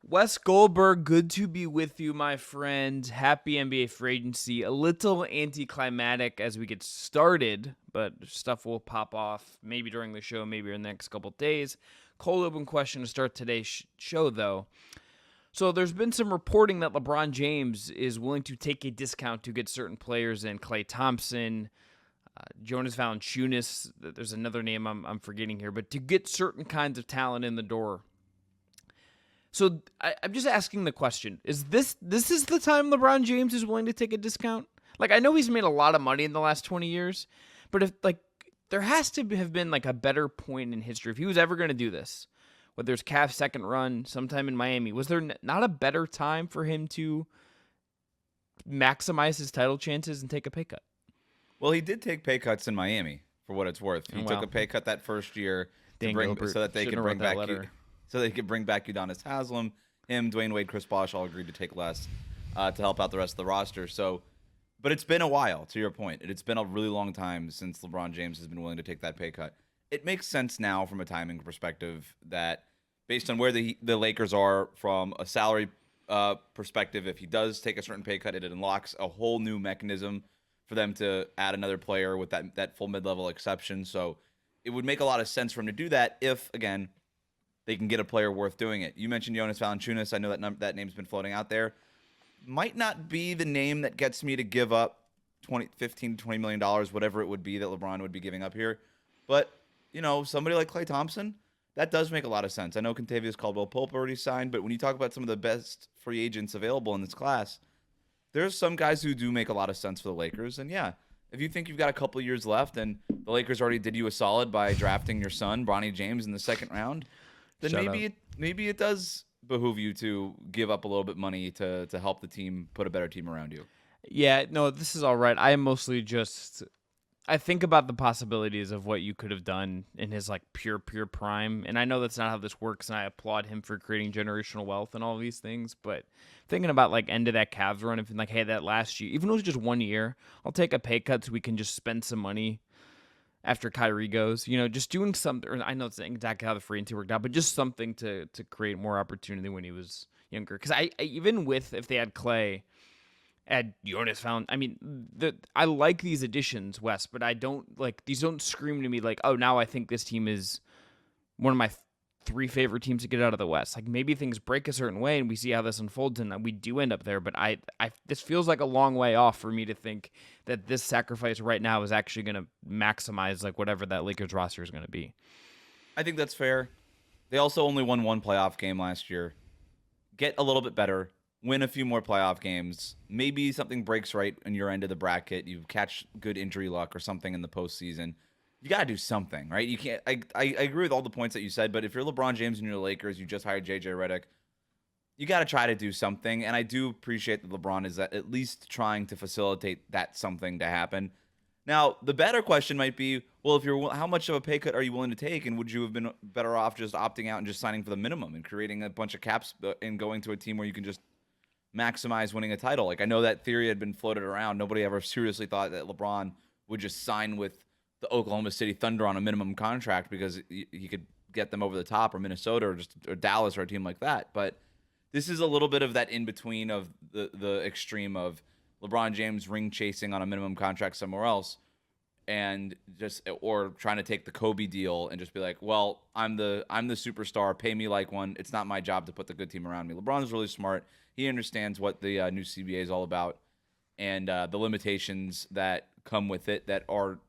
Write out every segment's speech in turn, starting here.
Wes Goldberg, good to be with you, my friend. Happy NBA free agency. A little anticlimactic as we get started, but stuff will pop off maybe during the show, maybe in the next couple days. Cold open question to start today's show, though. So there's been some reporting that LeBron James is willing to take a discount to get certain players in. Klay Thompson, Jonas Valanciunas, there's another name I'm forgetting here, but to get certain kinds of talent in the door. So I'm just asking the question: Is this is the time LeBron James is willing to take a discount? Like, I know he's made a lot of money in the last 20 years, but if there has to have been a better point in history if he was ever going to do this. Whether it's Cavs' second run, sometime in Miami, was there not a better time for him to maximize his title chances and take a pay cut? Well, he did take pay cuts in Miami, for what it's worth. He took a pay cut that first year so that they could bring back Udonis Haslem. Him, Dwayne Wade, Chris Bosh all agreed to take less to help out the rest of the roster. But it's been a while, to your point. It's been a really long time since LeBron James has been willing to take that pay cut. It makes sense now from a timing perspective that based on where the Lakers are from a salary perspective, if he does take a certain pay cut, it unlocks a whole new mechanism for them to add another player with that full mid-level exception. So it would make a lot of sense for him to do that if, again, they can get a player worth doing it. You mentioned Jonas Valanciunas. I know that name's been floating out there. Might not be the name that gets me to give up $15 to $20 million, whatever it would be that LeBron would be giving up here. But, somebody like Klay Thompson, that does make a lot of sense. I know Kentacious Caldwell-Pope already signed, but when you talk about some of the best free agents available in this class, there's some guys who do make a lot of sense for the Lakers. And yeah, if you think you've got a couple of years left and the Lakers already did you a solid by drafting your son, Bronny James, in the second round, then maybe it does behoove you to give up a little bit money to help the team put a better team around you. Yeah, no, this is all right. I am mostly I think about the possibilities of what you could have done in his pure prime. And I know that's not how this works, and I applaud him for creating generational wealth and all these things. But thinking about end of that Cavs run, if hey, that last year, even though it was just 1 year, I'll take a pay cut so we can just spend some money after Kyrie goes. Just doing something. Or I know it's exactly how the free agency worked out, but just something to create more opportunity when he was younger. Because I even if they had Klay, add Jonas found. I mean, I like these additions, Wes, but I don't these. Don't scream to me oh, now I think this team is one of my three favorite teams to get out of the West. Maybe things break a certain way and we see how this unfolds and we do end up there. But this feels like a long way off for me to think that this sacrifice right now is actually going to maximize whatever that Lakers roster is going to be. I think that's fair. They also only won one playoff game last year. Get a little bit better. Win a few more playoff games. Maybe something breaks right in your end of the bracket. You catch good injury luck or something in the postseason. You got to do something, right? You can't. I agree with all the points that you said, but if you're LeBron James and you're the Lakers, you just hired JJ Redick, you got to try to do something. And I do appreciate that LeBron is at least trying to facilitate that something to happen. Now, the better question might be, well, how much of a pay cut are you willing to take, and would you have been better off just opting out and just signing for the minimum and creating a bunch of caps and going to a team where you can just maximize winning a title? I know that theory had been floated around. Nobody ever seriously thought that LeBron would just sign with the Oklahoma City Thunder on a minimum contract because he could get them over the top, or Minnesota or Dallas or a team like that. But this is a little bit of that in between of the extreme of LeBron James ring chasing on a minimum contract somewhere else, and or trying to take the Kobe deal and just be like, well, I'm the superstar, pay me like one. It's not my job to put the good team around me. LeBron is really smart. He understands what the new CBA is all about and the limitations that come with it that are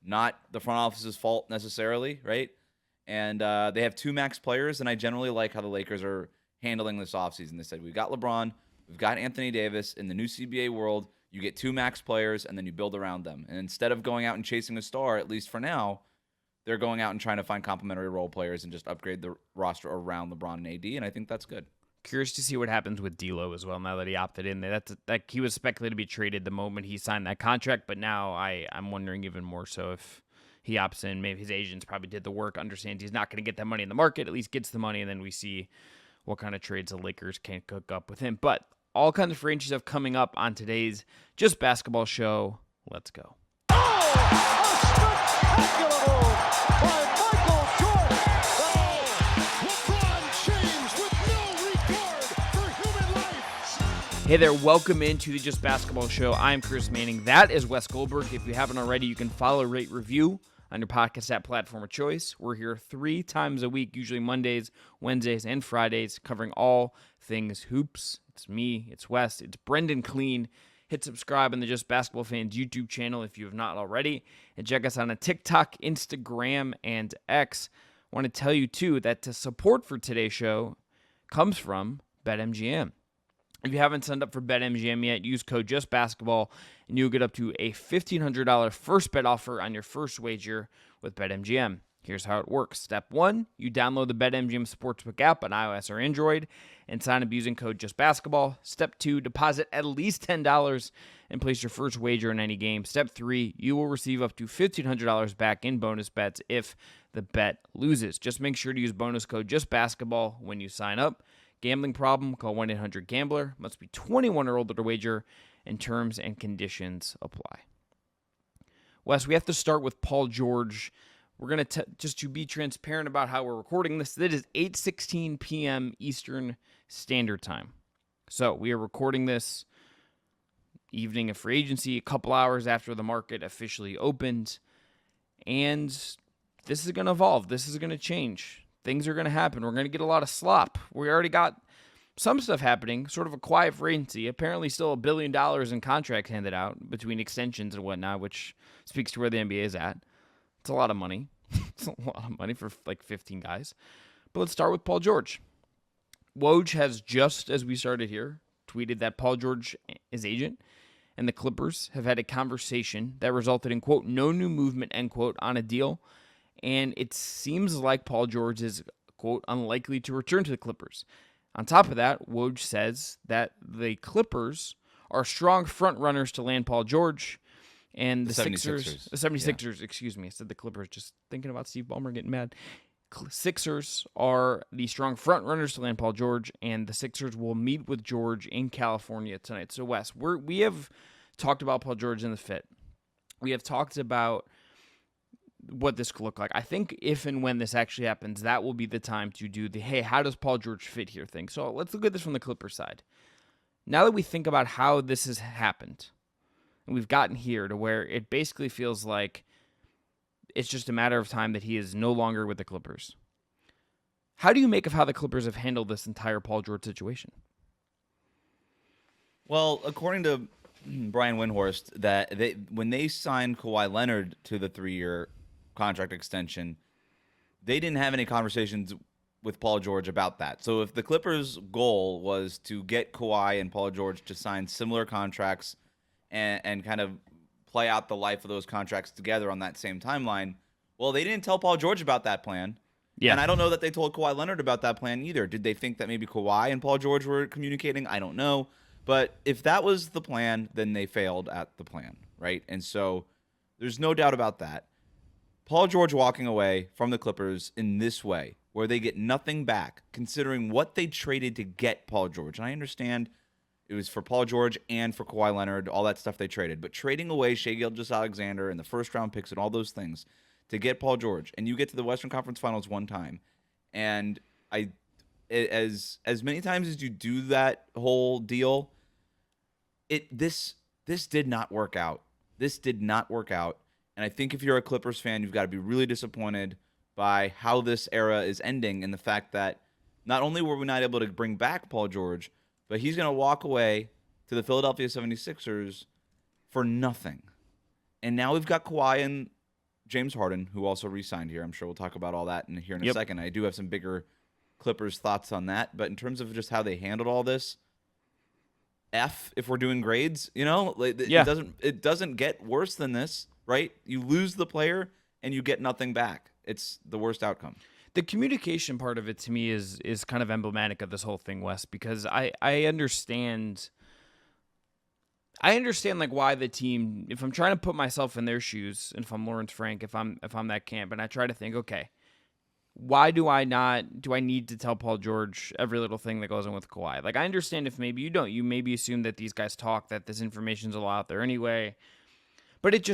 not the front office's fault necessarily, right? And they have two max players, and I generally like how the Lakers are handling this offseason. They said, we've got LeBron, we've got Anthony Davis. In the new CBA world, you get two max players, and then you build around them. And instead of going out and chasing a star, at least for now, they're going out and trying to find complementary role players and just upgrade the roster around LeBron and AD, and I think that's good. Curious to see what happens with D'Lo as well now that he opted in. That's he was speculated to be traded the moment he signed that contract, but now I'm wondering even more so if he opts in. Maybe his agents probably did the work, understands he's not going to get that money in the market, at least gets the money, and then we see what kind of trades the Lakers can cook up with him. But all kinds of free agent stuff coming up on today's Just Basketball show. Let's go. LeBron James with no regard Hey there, welcome into the Just Basketball Show. I'm Chris Manning. That is Wes Goldberg. If you haven't already, you can follow, rate, review on your podcast app platform of choice. We're here 3 times a week, usually Mondays, Wednesdays, and Fridays, covering all things hoops. It's me, it's Wes, it's Brendan Clean. Hit subscribe on the Just Basketball Fans YouTube channel if you have not already. And check us out on TikTok, Instagram, and X. I want to tell you, too, that the support for today's show comes from BetMGM. If you haven't signed up for BetMGM yet, use code JustBasketball, and you'll get up to a $1,500 first bet offer on your first wager with BetMGM. Here's how it works. Step 1, you download the BetMGM Sportsbook app on iOS or Android and sign up using code JustBasketball. Step 2, deposit at least $10 and place your first wager in any game. Step 3, you will receive up to $1,500 back in bonus bets if the bet loses. Just make sure to use bonus code JustBasketball when you sign up. Gambling problem? Call 1-800-GAMBLER. Must be 21 or older to wager, and terms and conditions apply. Wes, we have to start with Paul George. We're going to, just to be transparent about how we're recording this, it is 8:16 p.m. Eastern Standard Time. So we are recording this evening of free agency, a couple hours after the market officially opened, and this is going to evolve. This is going to change. Things are going to happen. We're going to get a lot of slop. We already got some stuff happening, sort of a quiet free agency. Apparently still $1 billion in contracts handed out between extensions and whatnot, which speaks to where the NBA is at. It's a lot of money. It's a lot of money for like 15 guys. But let's start with Paul George. Woj has, just as we started here, tweeted that Paul George, his agent, and the Clippers have had a conversation that resulted in, quote, no new movement, end quote, on a deal. And it seems like Paul George is, quote, unlikely to return to the Clippers. On top of that, Woj says that the Clippers are strong front runners to land Paul George, and the 76ers, excuse me. I said the Clippers, just thinking about Steve Ballmer getting mad. Sixers are the strong front runners to land Paul George, and the Sixers will meet with George in California tonight. So, Wes, we have talked about Paul George in the fit. We have talked about what this could look like. I think if and when this actually happens, that will be the time to do the, hey, how does Paul George fit here thing? So let's look at this from the Clippers side. Now that we think about how this has happened, and we've gotten here to where it basically feels like it's just a matter of time that he is no longer with the Clippers. How do you make of how the Clippers have handled this entire Paul George situation? Well, according to Brian Windhorst, that when they signed Kawhi Leonard to the 3-year contract extension, they didn't have any conversations with Paul George about that. So if the Clippers' goal was to get Kawhi and Paul George to sign similar contracts and kind of play out the life of those contracts together on that same timeline, well, they didn't tell Paul George about that plan. Yeah. And I don't know that they told Kawhi Leonard about that plan either. Did they think that maybe Kawhi and Paul George were communicating? I don't know. But if that was the plan, then they failed at the plan, right? And so there's no doubt about that. Paul George walking away from the Clippers in this way, where they get nothing back, considering what they traded to get Paul George. And I understand it was for Paul George and for Kawhi Leonard, all that stuff they traded. But trading away Shai Gilgeous-Alexander and the first-round picks and all those things to get Paul George, and you get to the Western Conference Finals one time, and as many times as you do that whole deal, this did not work out. This did not work out. And I think if you're a Clippers fan, you've got to be really disappointed by how this era is ending and the fact that not only were we not able to bring back Paul George, but he's going to walk away to the Philadelphia 76ers for nothing. And now we've got Kawhi and James Harden, who also re-signed here. I'm sure we'll talk about all that in a second. I do have some bigger Clippers thoughts on that. But in terms of just how they handled all this, if we're doing grades, it doesn't get worse than this, right? You lose the player and you get nothing back. It's the worst outcome. The communication part of it to me is kind of emblematic of this whole thing, Wes, because I understand like why the team, if I'm trying to put myself in their shoes, and if I'm Lawrence Frank, if I'm that camp, and I try to think, okay, why do I need to tell Paul George every little thing that goes on with Kawhi? Like, I understand if maybe you don't. You maybe assume that these guys talk, that this information's a lot out there anyway. But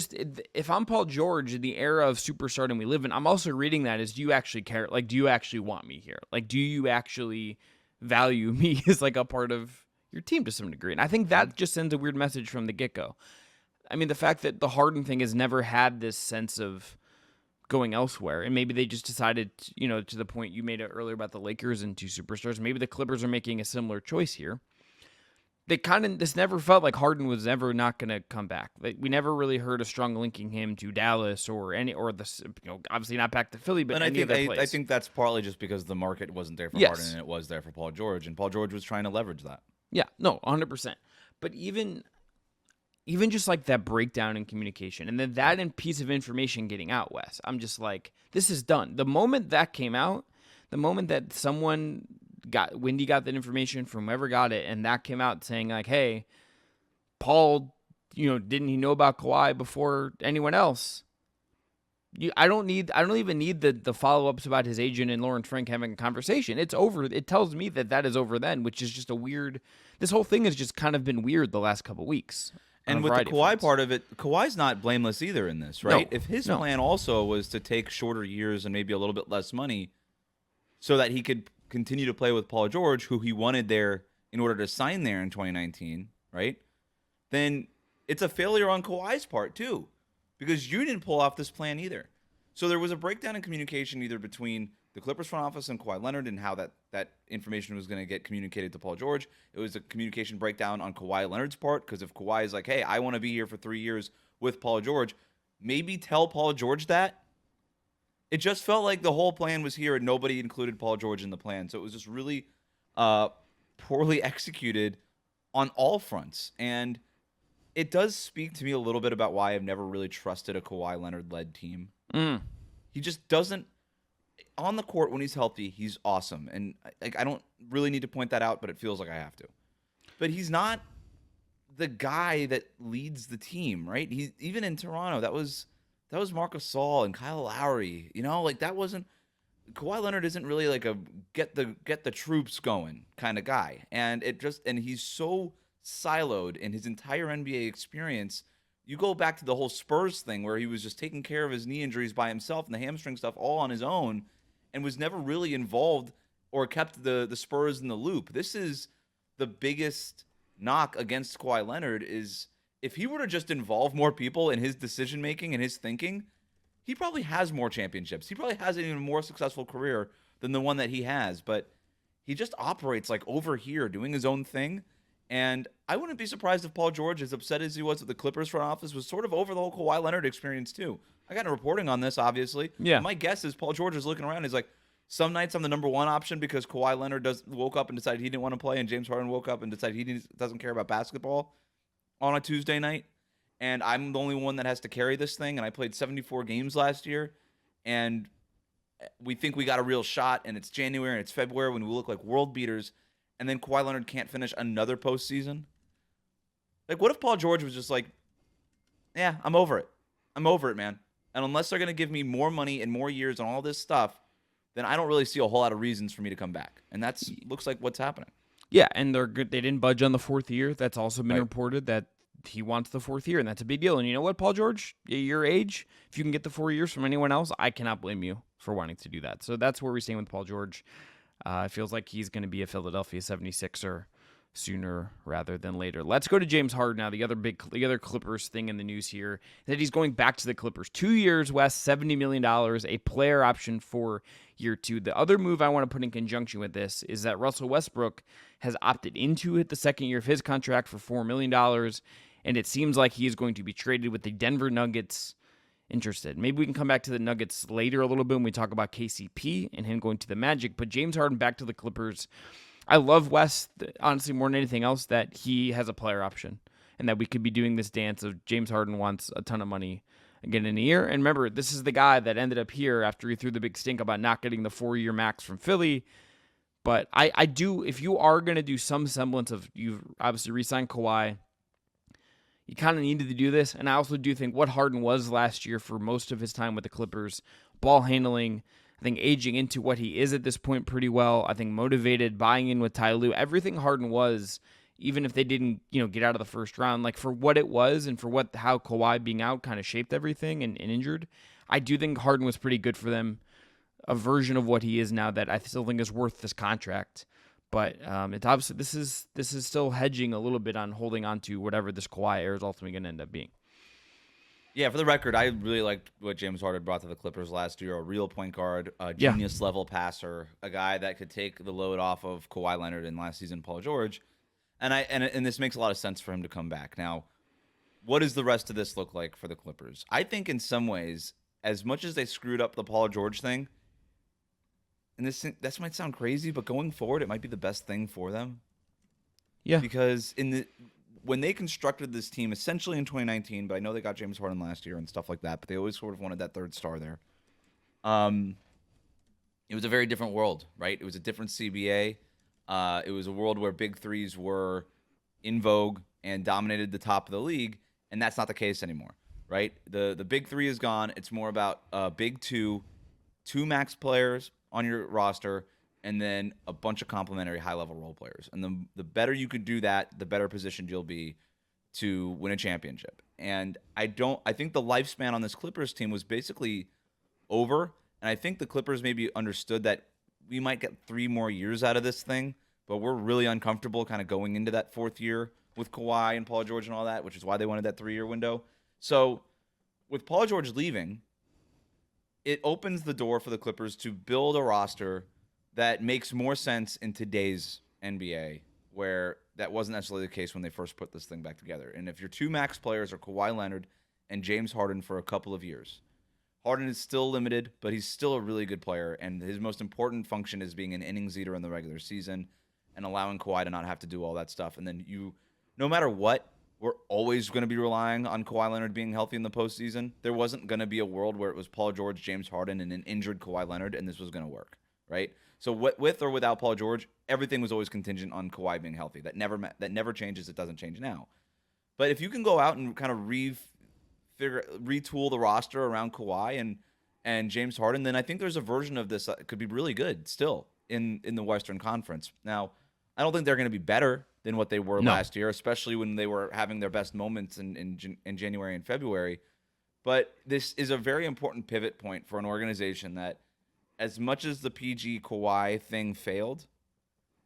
if I'm Paul George in the era of superstardom we live in, I'm also reading that as, do you actually care? Like, do you actually want me here? Like, do you actually value me as like a part of your team to some degree. And I think that just sends a weird message from the get-go. I mean, the fact that the Harden thing has never had this sense of going elsewhere, and maybe they just decided, to the point you made it earlier about the Lakers and 2 superstars, maybe the Clippers are making a similar choice here. This never felt like Harden was ever not going to come back. Like, we never really heard a strong linking him to Dallas obviously not back to Philly, but any other place. I think that's partly just because the market wasn't there for Harden and it was there for Paul George, and Paul George was trying to leverage that. Yeah, no, 100%. But even just like that breakdown in communication, and then that piece of information getting out, Wes, I'm just like, this is done. The moment that came out, the moment that Wendy got that information from whoever got it, and that came out saying like, hey, Paul, didn't he know about Kawhi before anyone else? I don't even need the follow-ups about his agent and Lawrence Frank having a conversation. It's over. It tells me that is over then, which is just this whole thing has just kind of been weird the last couple weeks. And with the Kawhi part of it, Kawhi's not blameless either in this, right? No, if his plan also was to take shorter years and maybe a little bit less money so that he could continue to play with Paul George, who he wanted there in order to sign there in 2019, right? Then it's a failure on Kawhi's part too, because you didn't pull off this plan either. So there was a breakdown in communication either between the Clippers front office and Kawhi Leonard and how that information was going to get communicated to Paul George. It was a communication breakdown on Kawhi Leonard's part, because if Kawhi is like, hey, I want to be here for 3 years with Paul George, maybe tell Paul George that. It just felt like the whole plan was here and nobody included Paul George in the plan. So it was just really poorly executed on all fronts. And it does speak to me a little bit about why I've never really trusted a Kawhi Leonard-led team. He just doesn't. On the court, when he's healthy, he's awesome. And I don't really need to point that out, but it feels like I have to. But he's not the guy that leads the team, right? Even in Toronto, that was Marc Gasol and Kyle Lowry. That wasn't. Kawhi Leonard isn't really like a get the troops going kind of guy. And he's so siloed in his entire NBA experience. You go back to the whole Spurs thing where he was just taking care of his knee injuries by himself and the hamstring stuff all on his own, and was never really involved or kept the Spurs in the loop. This is the biggest knock against Kawhi Leonard, is if he were to just involve more people in his decision-making and his thinking, he probably has more championships. He probably has an even more successful career than the one that he has, but he just operates like over here doing his own thing. And I wouldn't be surprised if Paul George, as upset as he was with the Clippers front office, was sort of over the whole Kawhi Leonard experience too. I got no reporting on this, obviously. Yeah. My guess is Paul George is looking around. He's like, some nights I'm the number one option because Kawhi Leonard woke up and decided he didn't want to play, and James Harden woke up and decided he doesn't care about basketball on a Tuesday night. And I'm the only one that has to carry this thing. And I played 74 games last year. And we think we got a real shot. And it's January and it's February when we look like world beaters. And then Kawhi Leonard can't finish another postseason. Like, what if Paul George was just like, yeah, I'm over it. I'm over it, man. And unless they're going to give me more money and more years and all this stuff, then I don't really see a whole lot of reasons for me to come back. And that's looks like what's happening. Yeah, and they're good. They didn't budge on the 4th year. That's also been Right. reported that he wants the 4th year, and that's a big deal. And you know what, Paul George? At your age, if you can get the 4 years from anyone else, I cannot blame you for wanting to do that. So that's where we stand with Paul George. It feels like he's going to be a Philadelphia 76er sooner rather than later. Let's go to James Harden now. The other Clippers thing in the news here, that he's going back to the Clippers. 2 years, West, $70 million, a player option for year 2. The other move I want to put in conjunction with this is that Russell Westbrook has opted into it the second year of his contract for $4 million, and it seems like he is going to be traded with the Denver Nuggets interested. Maybe we can come back to the Nuggets later a little bit when we talk about KCP and him going to the Magic, but James Harden back to the Clippers. I love West, honestly, more than anything else, that he has a player option and that we could be doing this dance of James Harden wants a ton of money again in a year. And remember, this is the guy that ended up here after he threw the big stink about not getting the 4-year max from Philly. But I do, if you are going to do some semblance of, you've obviously re-signed Kawhi, you kind of needed to do this. And I also do think what Harden was last year for most of his time with the Clippers, ball handling, I think aging into what he is at this point pretty well. I think motivated, buying in with Ty Lue, everything Harden was, even if they didn't, get out of the first round, like for what it was and for how Kawhi being out kind of shaped everything and injured, I do think Harden was pretty good for them. A version of what he is now that I still think is worth this contract. But it's obviously this is still hedging a little bit on holding on to whatever this Kawhi era is ultimately going to end up being. Yeah, for the record, I really liked what James Harden brought to the Clippers last year. A real point guard, a Yeah. genius-level passer, a guy that could take the load off of Kawhi Leonard and last season Paul George. And this makes a lot of sense for him to come back. Now, what does the rest of this look like for the Clippers? I think in some ways, as much as they screwed up the Paul George thing, and this might sound crazy, but going forward, it might be the best thing for them. Yeah. Because when they constructed this team, essentially in 2019, but I know they got James Harden last year and stuff like that, but they always sort of wanted that third star there. It was a very different world, right? It was a different CBA. It was a world where big threes were in vogue and dominated the top of the league, and that's not the case anymore, right? The big three is gone. It's more about big two max players on your roster, and then a bunch of complementary high-level role players. And the better you could do that, the better positioned you'll be to win a championship. And I think the lifespan on this Clippers team was basically over. And I think the Clippers maybe understood that we might get 3 more years out of this thing, but we're really uncomfortable kind of going into that 4th year with Kawhi and Paul George and all that, which is why they wanted that 3-year window. So with Paul George leaving, it opens the door for the Clippers to build a roster that makes more sense in today's NBA, where that wasn't necessarily the case when they first put this thing back together. And if your 2 max players are Kawhi Leonard and James Harden for a couple of years, Harden is still limited, but he's still a really good player, and his most important function is being an innings eater in the regular season and allowing Kawhi to not have to do all that stuff. And then no matter what, we're always going to be relying on Kawhi Leonard being healthy in the postseason. There wasn't going to be a world where it was Paul George, James Harden, and an injured Kawhi Leonard, and this was going to work, right? So with or without Paul George, everything was always contingent on Kawhi being healthy. That never changes. It doesn't change now. But if you can go out and kind of retool the roster around Kawhi and James Harden, then I think there's a version of this that could be really good still in the Western Conference. Now, I don't think they're going to be better than what they were last year, especially when they were having their best moments in January and February. But this is a very important pivot point for an organization that, as much as the PG Kawhi thing failed,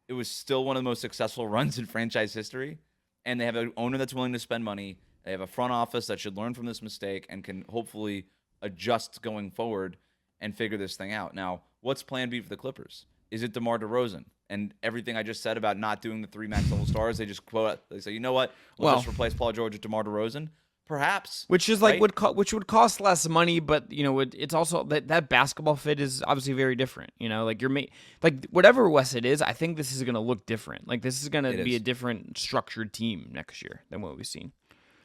it was still one of the most successful runs in franchise history. And they have an owner that's willing to spend money. They have a front office that should learn from this mistake and can hopefully adjust going forward and figure this thing out. Now, what's plan B for the Clippers? Is it DeMar DeRozan? And everything I just said about not doing the 3 max level stars, they just quote. They say, you know what? We'll just replace Paul George with DeMar DeRozan. Perhaps, which is like right? which would cost less money, but it's also that basketball fit is obviously very different. Like like whatever Wes it is, I think this is going to look different. Like this is going to be a different structured team next year than what we've seen.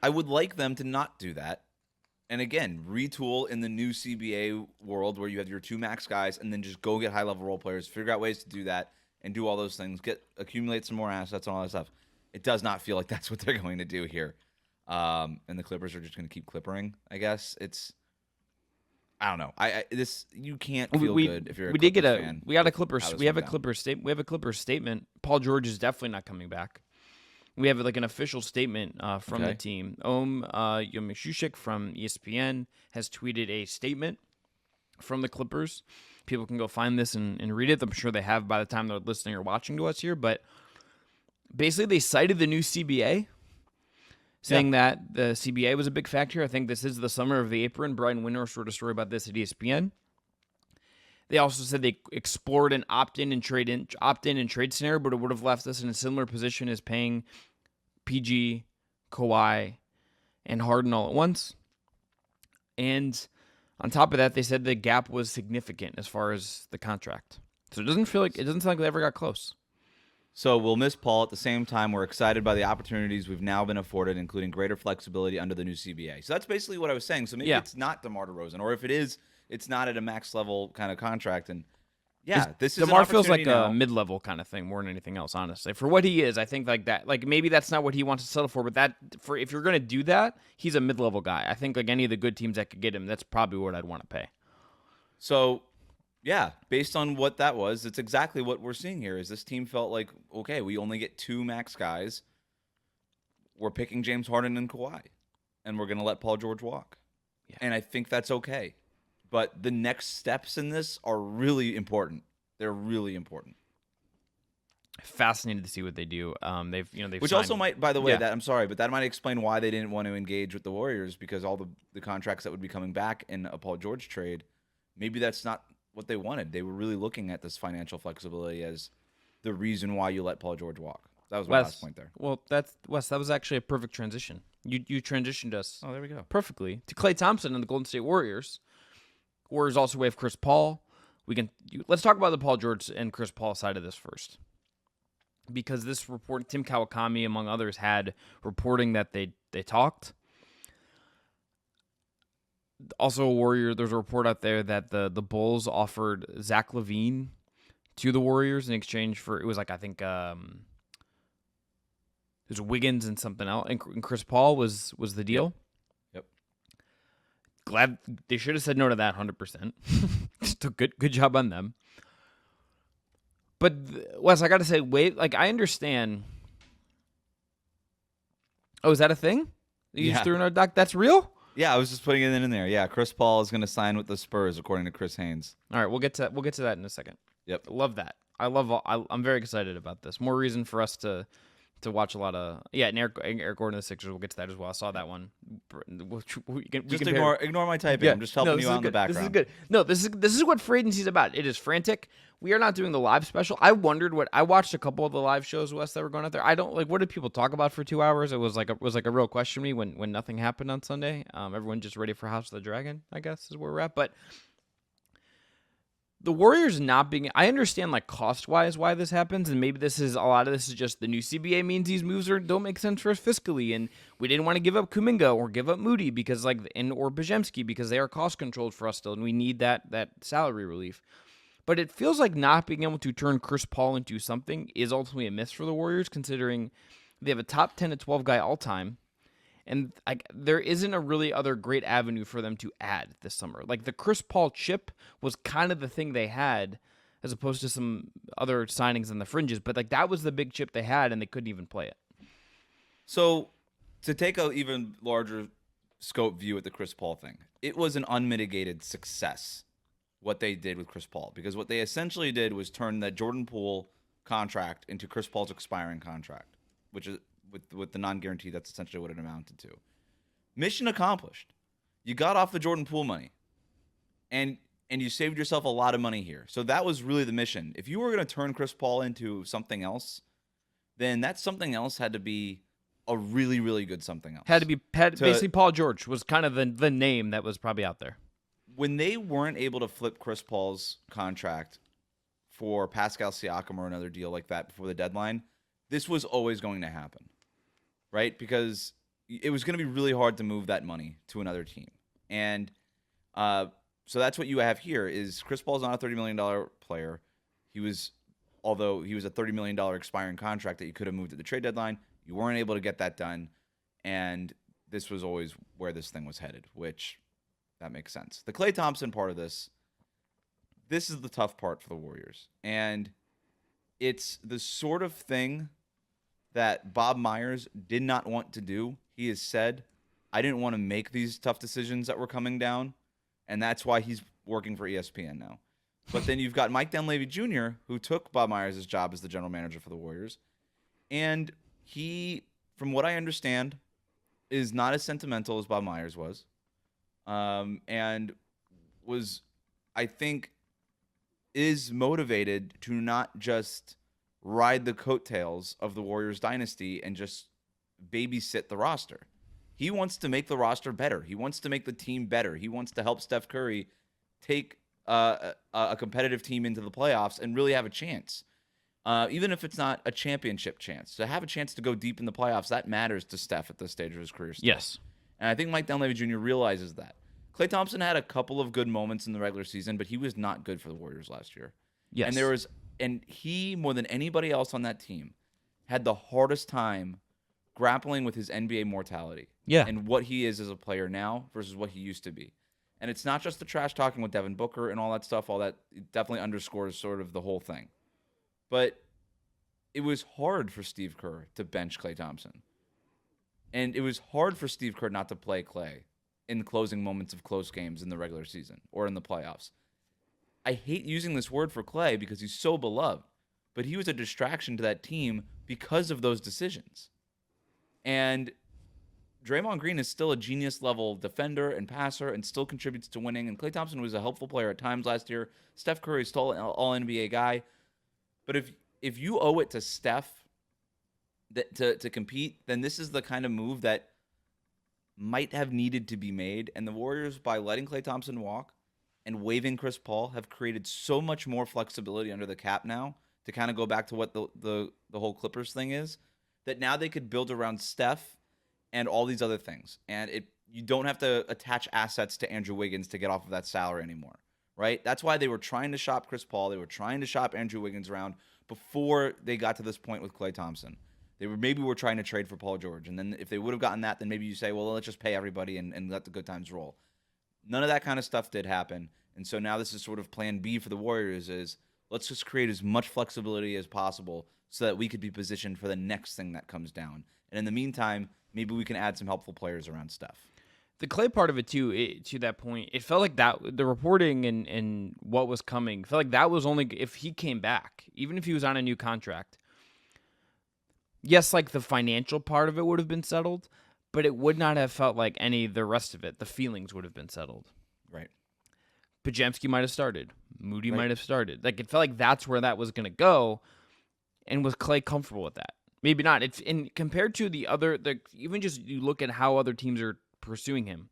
I would like them to not do that. And again, retool in the new CBA world where you have your 2 max guys and then just go get high-level role players, figure out ways to do that and do all those things, accumulate some more assets and all that stuff. It does not feel like that's what they're going to do here. And the Clippers are just going to keep clippering, I guess. I don't know. You can't feel good if you're a Clippers fan. We got a Clippers. We have a Clippers statement. We have a Clippers statement. Paul George is definitely not coming back. We have like an official statement from the team. Yomishusik from ESPN has tweeted a statement from the Clippers. People can go find this and read it. I'm sure they have by the time they're listening or watching to us here. But basically, they cited the new CBA, saying that the CBA was a big factor. I think this is the summer of the apron. Brian Windhorst wrote a story about this at ESPN. They also said they explored an opt-in and trade scenario, but it would have left us in a similar position as paying PG, Kawhi, and Harden all at once. And on top of that, they said the gap was significant as far as the contract. So it doesn't sound like they ever got close. So we'll miss Paul. At the same time, we're excited by the opportunities we've now been afforded, including greater flexibility under the new CBA. So that's basically what I was saying. So maybe it's not DeMar DeRozan, or if it is, it's not at a max level kind of contract. And this is DeMar an feels like now. A mid-level kind of thing more than anything else, honestly. For what he is, I think like that. Like maybe that's not what he wants to settle for, but if you're going to do that, he's a mid-level guy. I think like any of the good teams that could get him, that's probably what I'd want to pay. So, yeah, based on what that was, it's exactly what we're seeing here. Is this team felt like, okay, we only get 2 max guys. We're picking James Harden and Kawhi, and we're going to let Paul George walk. Yeah. And I think that's okay. But the next steps in this are really important. They're really important. Fascinated to see what they do. They've Which signed, also might, by the way, yeah. that I'm sorry, but that might explain why they didn't want to engage with the Warriors, because all the contracts that would be coming back in a Paul George trade, maybe that's not what they wanted. They were really looking at this financial flexibility as the reason why you let Paul George walk. That was my last point there. Well, Wes. That was actually a perfect transition. You transitioned us Oh, there we go. perfectly to Klay Thompson and the Golden State Warriors. Warriors also have Chris Paul. Let's talk about the Paul George and Chris Paul side of this first, because this report, Tim Kawakami among others, had reporting that they talked. Also, there's a report out there that the Bulls offered Zach LaVine to the Warriors in exchange for, it was like, I think it was Wiggins and something else, and Chris Paul was the deal. Yep. Glad they should have said no to that 100%. Good job on them. But Wes, I got to say, I understand. Oh, is that a thing you just threw in our doc? That's real? Yeah, I was just putting it in there. Yeah, Chris Paul is going to sign with the Spurs, according to Chris Haynes. All right, we'll get to that in a second. Yep. Love that. I'm very excited about this. More reason for us to watch a lot of and Eric Gordon and the Sixers. We'll get to that as well. I saw that one. Ignore my typing. Yeah. I'm just helping you out in the background. This is good. No, this is what free agency's about. It is frantic. We are not doing the live special. I watched a couple of the live shows, Wes, that were going out there. I don't what did people talk about for 2 hours? It was like a real question to me when nothing happened on Sunday. Everyone just ready for House of the Dragon, I guess, is where we're at. But the Warriors not being, I understand cost-wise why this happens, and maybe a lot of this is just the new CBA means these moves don't make sense for us fiscally, and we didn't want to give up Kuminga or give up Moody because or Bajemski because they are cost-controlled for us still, and we need that salary relief. But it feels like not being able to turn Chris Paul into something is ultimately a miss for the Warriors, considering they have a top 10 to 12 guy all-time, and there isn't a really other great avenue for them to add this summer. The Chris Paul chip was kind of the thing they had, as opposed to some other signings on the fringes. But that was the big chip they had, and they couldn't even play it. So, to take an even larger scope view at the Chris Paul thing, it was an unmitigated success what they did with Chris Paul, because what they essentially did was turn that Jordan Poole contract into Chris Paul's expiring contract, which is with the non-guarantee. That's essentially what it amounted to. Mission accomplished. You got off the Jordan Poole money, and you saved yourself a lot of money here. So that was really the mission. If you were going to turn Chris Paul into something else, then that something else had to be a really, really good something else. Basically Paul George was kind of the name that was probably out there. When they weren't able to flip Chris Paul's contract for Pascal Siakam or another deal like that before the deadline, this was always going to happen, right? Because it was going to be really hard to move that money to another team. And so that's what you have here is Chris Paul's not a $30 million player. Although he was a $30 million expiring contract that you could have moved at the trade deadline. You weren't able to get that done. And this was always where this thing was headed, which that makes sense. The Klay Thompson part of this is the tough part for the Warriors. And it's the sort of thing that Bob Myers did not want to do. He has said, I didn't want to make these tough decisions that were coming down, and that's why he's working for ESPN now. But then you've got Mike Dunleavy Jr., who took Bob Myers' job as the general manager for the Warriors, and he, from what I understand, is not as sentimental as Bob Myers was, and was, I think, is motivated to not just ride the coattails of the Warriors dynasty and just babysit the roster. He wants to make the roster better. He wants to make the team better. He wants to help Steph Curry take a competitive team into the playoffs and really have a chance. Even if it's not a championship chance. To have a chance to go deep in the playoffs, that matters to Steph at this stage of his career still. Yes. And I think Mike Dunleavy Jr. realizes that. Klay Thompson had a couple of good moments in the regular season, but he was not good for the Warriors last year. Yes. And he, more than anybody else on that team, had the hardest time grappling with his NBA mortality. Yeah. And what he is as a player now versus what he used to be. And it's not just the trash talking with Devin Booker and all that stuff. All that definitely underscores sort of the whole thing. But it was hard for Steve Kerr to bench Klay Thompson. And it was hard for Steve Kerr not to play Klay in the closing moments of close games in the regular season or in the playoffs. I hate using this word for Klay because he's so beloved. but he was a distraction to that team because of those decisions. And Draymond Green is still a genius level defender and passer and still contributes to winning. And Klay Thompson was a helpful player at times last year. Steph Curry is still an all NBA guy. But if you owe it to Steph to compete, then this is the kind of move that might have needed to be made. And the Warriors, by letting Klay Thompson walk and waiving Chris Paul, have created so much more flexibility under the cap now, to kind of go back to what the whole Clippers thing is, that now they could build around Steph and all these other things. And you don't have to attach assets to Andrew Wiggins to get off of that salary anymore, right? That's why they were trying to shop Chris Paul. They were trying to shop Andrew Wiggins around before they got to this point with Klay Thompson. They were trying to trade for Paul George. And then if they would have gotten that, then maybe you say, well, let's just pay everybody and let the good times roll. None of that kind of stuff did happen. And so now this is sort of plan B for the Warriors is, let's just create as much flexibility as possible so that we could be positioned for the next thing that comes down. And in the meantime, maybe we can add some helpful players around Steph. The Klay part of it, too, to that point, it felt like that the reporting and what was coming, felt like that was only if he came back, even if he was on a new contract. Yes, like the financial part of it would have been settled, but it would not have felt like any of the rest of it. The feelings would have been settled. Right. Pajemski might have started. Moody Right. might have started. Like, it felt like that's where that was going to go. And was Klay comfortable with that? Maybe not. It's in compared to the other, even just you look at how other teams are pursuing him.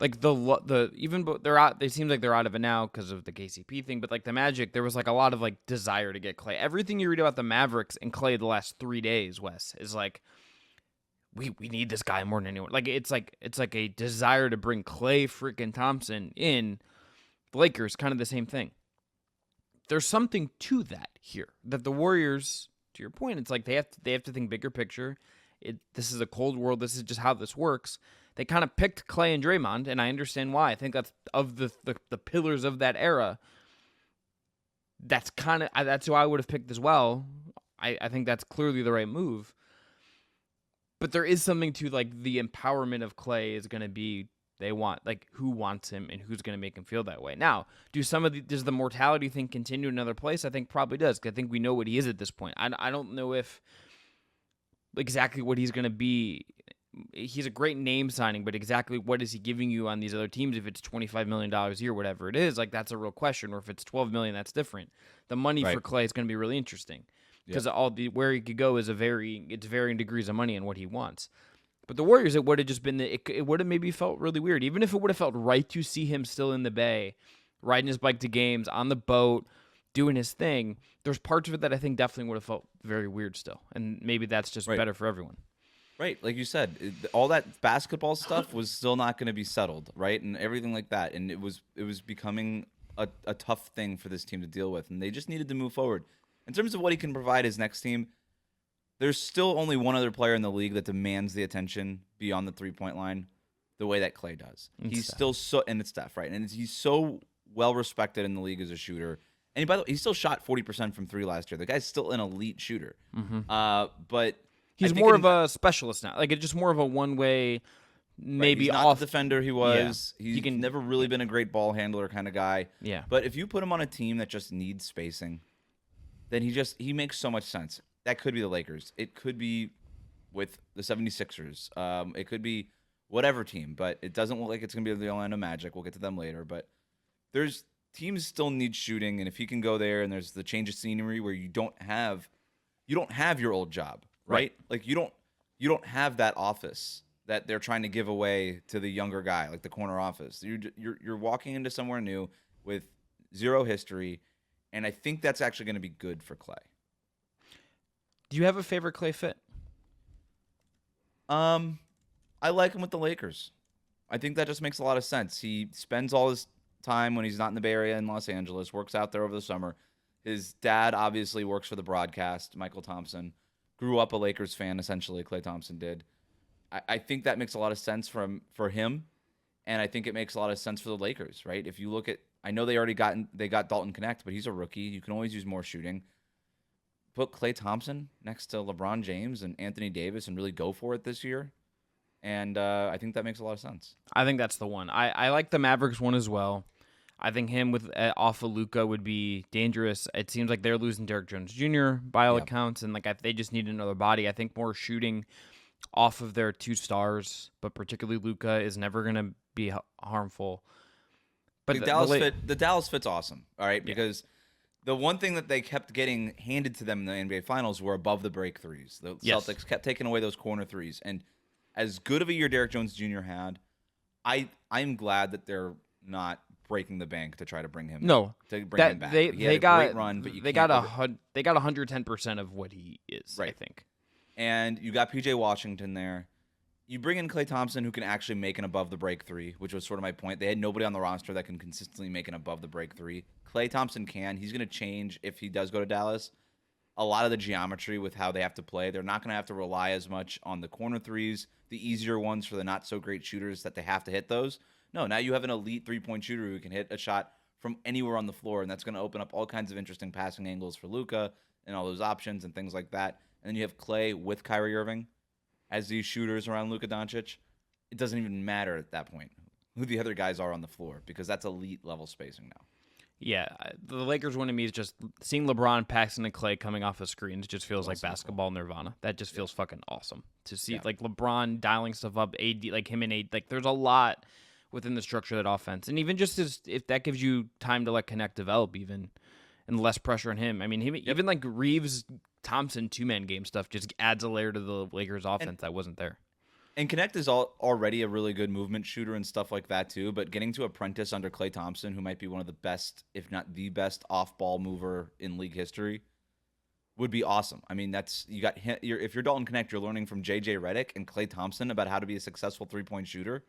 Like they're out. They seem like they're out of it now because of the KCP thing. But like the Magic, there was like a lot of like desire to get Klay. Everything you read about the Mavericks and Klay the last 3 days, Wes, is like we need this guy more than anyone. Like it's like a desire to bring Klay freaking Thompson in. The Lakers, kind of the same thing. There's something to that here. That the Warriors, to your point, it's like they have to think bigger picture. This is a cold world. This is just how this works. They kind of picked Klay and Draymond, and I understand why. I think that's of the pillars of that era. That's who I would have picked as well. I think that's clearly the right move. But there is something to like the empowerment of Klay is going to be they want like who wants him and who's going to make him feel that way. Now, does the mortality thing continue in another place? I think probably does. 'Cause I think we know what he is at this point. I don't know if exactly what he's going to be. He's a great name signing, but exactly what is he giving you on these other teams? If it's $25 million a year, whatever it is, like that's a real question. Or if it's $12 million, that's different. The money for Klay is going to be really interesting because where he could go is it's varying degrees of money and what he wants. But the Warriors, it would have just been it would have maybe felt really weird, even if it would have felt right to see him still in the Bay, riding his bike to games on the boat, doing his thing. There's parts of it that I think definitely would have felt very weird still, and maybe that's just better for everyone. Right, like you said, all that basketball stuff was still not going to be settled, right, and everything like that, and it was becoming a tough thing for this team to deal with, and they just needed to move forward. In terms of what he can provide his next team, there's still only one other player in the league that demands the attention beyond the 3-point line, the way that Klay does. He's still and it's Steph, right, and he's so well respected in the league as a shooter. And by the way, he still shot 40% from 3 last year. The guy's still an elite shooter, but. He's more of a specialist now. Like, it's just more of a one-way, maybe he's not off. The defender he was. Yeah. He's never really been a great ball handler kind of guy. Yeah. But if you put him on a team that just needs spacing, then he makes so much sense. That could be the Lakers. It could be with the 76ers. It could be whatever team, but it doesn't look like it's going to be the Orlando Magic. We'll get to them later. But teams still need shooting, and if he can go there and there's the change of scenery where you don't have your old job. Right? Like you don't have that office that they're trying to give away to the younger guy, like the corner office. You're walking into somewhere new with zero history, and I think that's actually going to be good for Klay. Do you have a favorite Klay fit? I like him with the Lakers. I think that just makes a lot of sense. He spends all his time when he's not in the Bay Area in Los Angeles, works out there over the summer. His dad obviously works for the broadcast, Michael Thompson. Grew up a Lakers fan, essentially, Klay Thompson did. I think that makes a lot of sense for him, and I think it makes a lot of sense for the Lakers, right? If you look at, I know they got Dalton Connect, but he's a rookie. You can always use more shooting. Put Klay Thompson next to LeBron James and Anthony Davis and really go for it this year, and I think that makes a lot of sense. I think that's the one. I like the Mavericks one as well. I think him with off of Luka would be dangerous. It seems like they're losing Derrick Jones Jr. by all accounts, and like they just need another body. I think more shooting off of their 2 stars, but particularly Luka, is never going to be harmful. But the Dallas fit's awesome, all right, because the one thing that they kept getting handed to them in the NBA Finals were above the break threes. The Celtics kept taking away those corner threes, and as good of a year Derrick Jones Jr. had, I'm glad that they're not breaking the bank to try to bring him. Him back. They got a great run, but they got 110% of what he is. Right. I think. And you got PJ Washington there. You bring in Klay Thompson, who can actually make an above the break 3, which was sort of my point. They had nobody on the roster that can consistently make an above the break 3. Klay Thompson can. He's going to change if he does go to Dallas. A lot of the geometry with how they have to play. They're not going to have to rely as much on the corner threes, the easier ones for the not so great shooters that they have to hit those. No, now you have an elite 3-point shooter who can hit a shot from anywhere on the floor, and that's going to open up all kinds of interesting passing angles for Luka and all those options and things like that. And then you have Klay with Kyrie Irving as these shooters around Luka Doncic. It doesn't even matter at that point who the other guys are on the floor because that's elite level spacing now. Yeah, the Lakers one to me is just seeing LeBron passing to Klay coming off of screens just feels like basketball nirvana. That just feels fucking awesome to see. Like LeBron dialing stuff up, AD, like him and AD. Like there's a lot within the structure of that offense, and even just if that gives you time to let Connect develop, even and less pressure on him. I mean, even like Reeves Thompson 2-man game stuff just adds a layer to the Lakers offense that wasn't there. And Connect is already a really good movement shooter and stuff like that too, but getting to apprentice under Klay Thompson, who might be one of the best, if not the best, off-ball mover in league history, would be awesome. I mean, if you're Dalton Connect, you're learning from JJ Redick and Klay Thompson about how to be a successful 3-point shooter.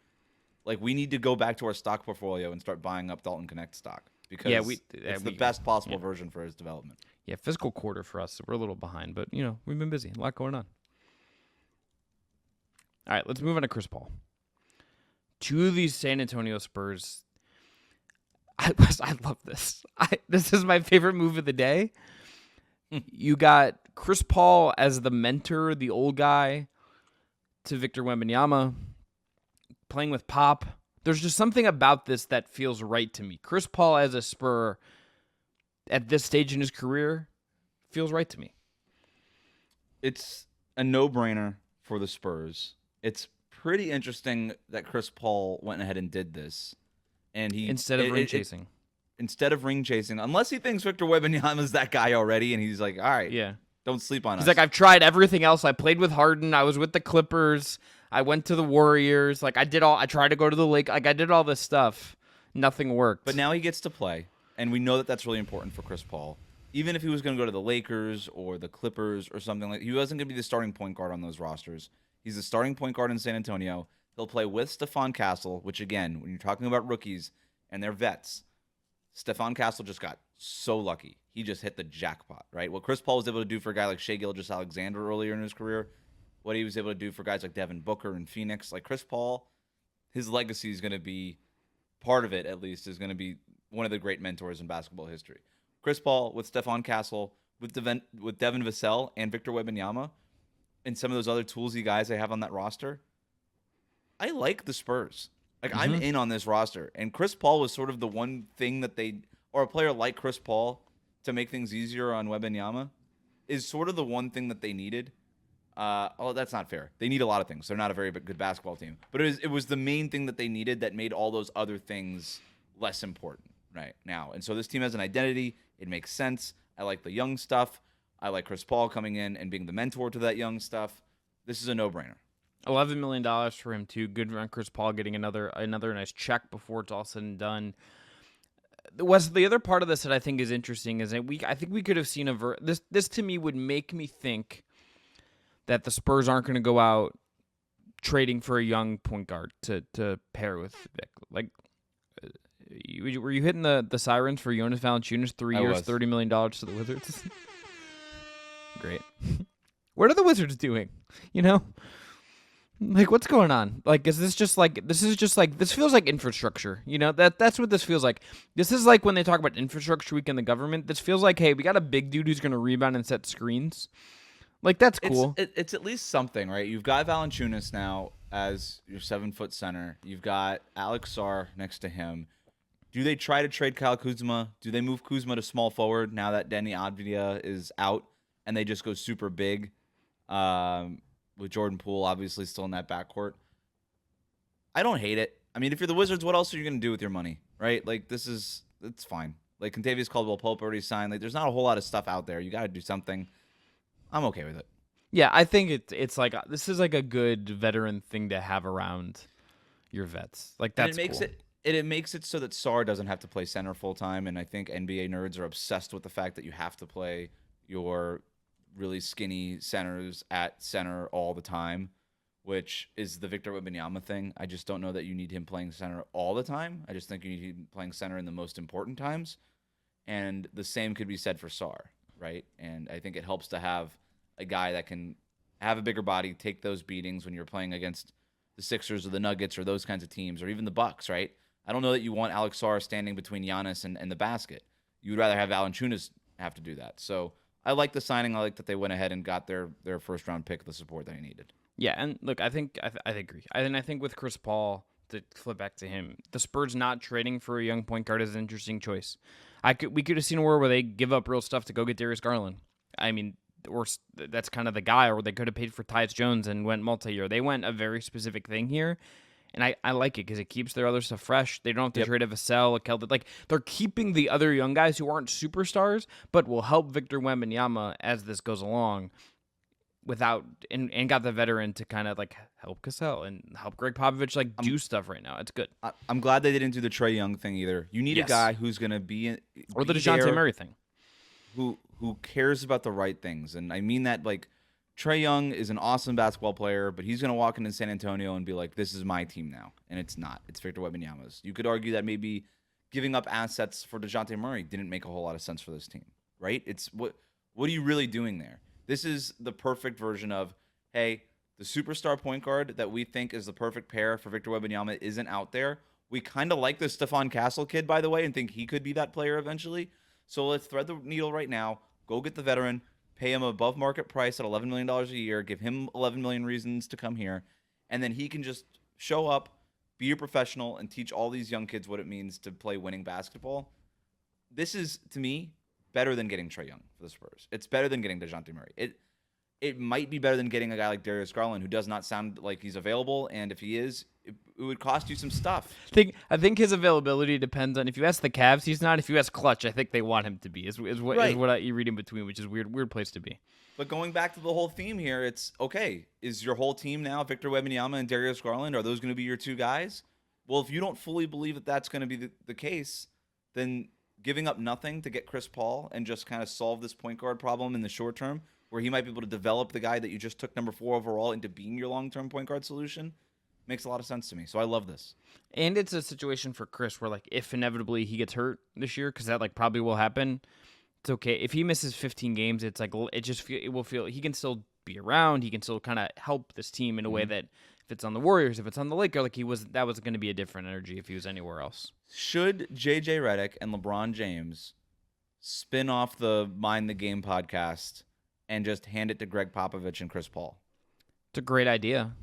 Like, we need to go back to our stock portfolio and start buying up Dalton Connect stock because it's the best possible version for his development. Yeah, fiscal quarter for us. We're a little behind, but, we've been busy. A lot going on. All right, let's move on to Chris Paul. 2 of these San Antonio Spurs. I love this. This is my favorite move of the day. You got Chris Paul as the mentor, the old guy, to Victor Wembanyama, playing with Pop. There's just something about this that feels right to me. Chris Paul as a Spur at this stage in his career feels right to me. It's a no-brainer for the Spurs. It's pretty interesting that Chris Paul went ahead and did this, and instead of ring chasing, unless he thinks Victor Wembanyama is that guy already, and he's like, all right, don't sleep on us. He's like, I've tried everything else. I played with Harden. I was with the Clippers. I went to the Warriors. Like I tried to go to the Lake. Like I did all this stuff. Nothing worked. But now he gets to play, and we know that that's really important for Chris Paul. Even if he was going to go to the Lakers or the Clippers or something he wasn't going to be the starting point guard on those rosters. He's the starting point guard in San Antonio. He'll play with Stephon Castle, which, again, when you're talking about rookies and their vets, Stephon Castle just got so lucky. He just hit the jackpot, right? What Chris Paul was able to do for a guy like Shai Gilgeous-Alexander earlier in his career, what he was able to do for guys like Devin Booker and Phoenix, like Chris Paul, his legacy is going to be, part of it at least, is going to be one of the great mentors in basketball history. Chris Paul with Stephon Castle, with Devin Vassell and Victor Wembanyama, and some of those other toolsy guys they have on that roster, I like the Spurs. Like, I'm in on this roster. And Chris Paul was sort of the one thing that or a player like Chris Paul to make things easier on Wembanyama is sort of the one thing that they needed. That's not fair. They need a lot of things. They're not a very good basketball team. But it was the main thing that they needed that made all those other things less important right now. And so this team has an identity. It makes sense. I like the young stuff. I like Chris Paul coming in and being the mentor to that young stuff. This is a no-brainer. $11 million for him, too. Good run, Chris Paul getting another nice check before it's all said and done. The other part of this that I think is interesting is that I think we could have seen this to me would make me think that the Spurs aren't going to go out trading for a young point guard to pair with Vic. Like, were you hitting the sirens for Jonas Valanciunas? 3 years, $30 million to the Wizards? Great. What are the Wizards doing? Like, what's going on? Like, this feels like infrastructure. That's what this feels like. This is like when they talk about infrastructure week in the government. This feels like, hey, we got a big dude who's going to rebound and set screens. Like, that's cool. It's at least something, right? You've got Valanciunas now as your 7-foot center. You've got Alex Sarr next to him. Do they try to trade Kyle Kuzma? Do they move Kuzma to small forward now that Denny Avdija is out, and they just go super big with Jordan Poole obviously still in that backcourt? I don't hate it. I mean, if you're the Wizards, what else are you going to do with your money, right? Like, it's fine. Like, Kentacious Caldwell-Pope already signed. Like, there's not a whole lot of stuff out there. You got to do something. I'm okay with it. Yeah, I think it's like this is like a good veteran thing to have around your vets. Like, that's cool. It makes it so that Sarr doesn't have to play center full time, and I think NBA nerds are obsessed with the fact that you have to play your really skinny centers at center all the time, which is the Victor Wembanyama thing. I just don't know that you need him playing center all the time. I just think you need him playing center in the most important times, and the same could be said for Sarr, right? And I think it helps to have a guy that can have a bigger body, take those beatings when you're playing against the Sixers or the Nuggets or those kinds of teams, or even the Bucks, right? I don't know that you want Alex Sarr standing between Giannis and the basket. You would rather have Valanciunas have to do that. So I like the signing. I like that they went ahead and got their first round pick, the support they needed. Yeah, and look, I agree. I think with Chris Paul, to flip back to him, the Spurs not trading for a young point guard is an interesting choice. We could have seen a world where they give up real stuff to go get Darius Garland. I mean, or that's kind of the guy, or they could have paid for Tyus Jones and went multi-year. They went a very specific thing here, and I like it because it keeps their other stuff fresh. They don't have to trade a Vassell, a Keldon. Like, they're keeping the other young guys who aren't superstars, but will help Victor Wembanyama as this goes along without and got the veteran to kind of like help Cassell and help Greg Popovich do stuff right now. It's good. I'm glad they didn't do the Trae Young thing either. You need a guy who's going to be or the DeJounte Murray thing. Who cares about the right things. And I mean that, like, Trae Young is an awesome basketball player, but he's going to walk into San Antonio and be like, this is my team now. And it's not. It's Victor Wembanyama's. You could argue that maybe giving up assets for DeJounte Murray didn't make a whole lot of sense for this team, right? It's what are you really doing there? This is the perfect version of, hey, the superstar point guard that we think is the perfect pair for Victor Wembanyama isn't out there. We kind of like the Stephon Castle kid, by the way, and think he could be that player eventually. So let's thread the needle right now. Go get the veteran, pay him above market price at $11 million a year, give him 11 million reasons to come here, and then he can just show up, be a professional, and teach all these young kids what it means to play winning basketball. This is, to me, better than getting Trae Young for the Spurs. It's better than getting DeJounte Murray. It might be better than getting a guy like Darius Garland, who does not sound like he's available, and if he is, it would cost you some stuff. I think his availability depends on, if you ask the Cavs, he's not. If you ask Clutch, I think they want him to be. Is what you read in between, which is weird place to be. But going back to the whole theme here, it's okay. Is your whole team now Victor Wembanyama and Darius Garland? Are those going to be your two guys? Well, if you don't fully believe that that's going to be the case, then giving up nothing to get Chris Paul and just kind of solve this point guard problem in the short term, where he might be able to develop the guy that you just took number 4 overall into being your long-term point guard solution, makes a lot of sense to me. So I love this. And it's a situation for Chris where, like, if inevitably he gets hurt this year, because that, like, probably will happen, it's okay. If he misses 15 games, it's like, it will feel he can still be around. He can still kind of help this team in a way that if it's on the Warriors, if it's on the Lakers, like that was going to be a different energy if he was anywhere else. Should JJ Redick and LeBron James spin off the Mind the Game podcast and just hand it to Greg Popovich and Chris Paul? It's a great idea.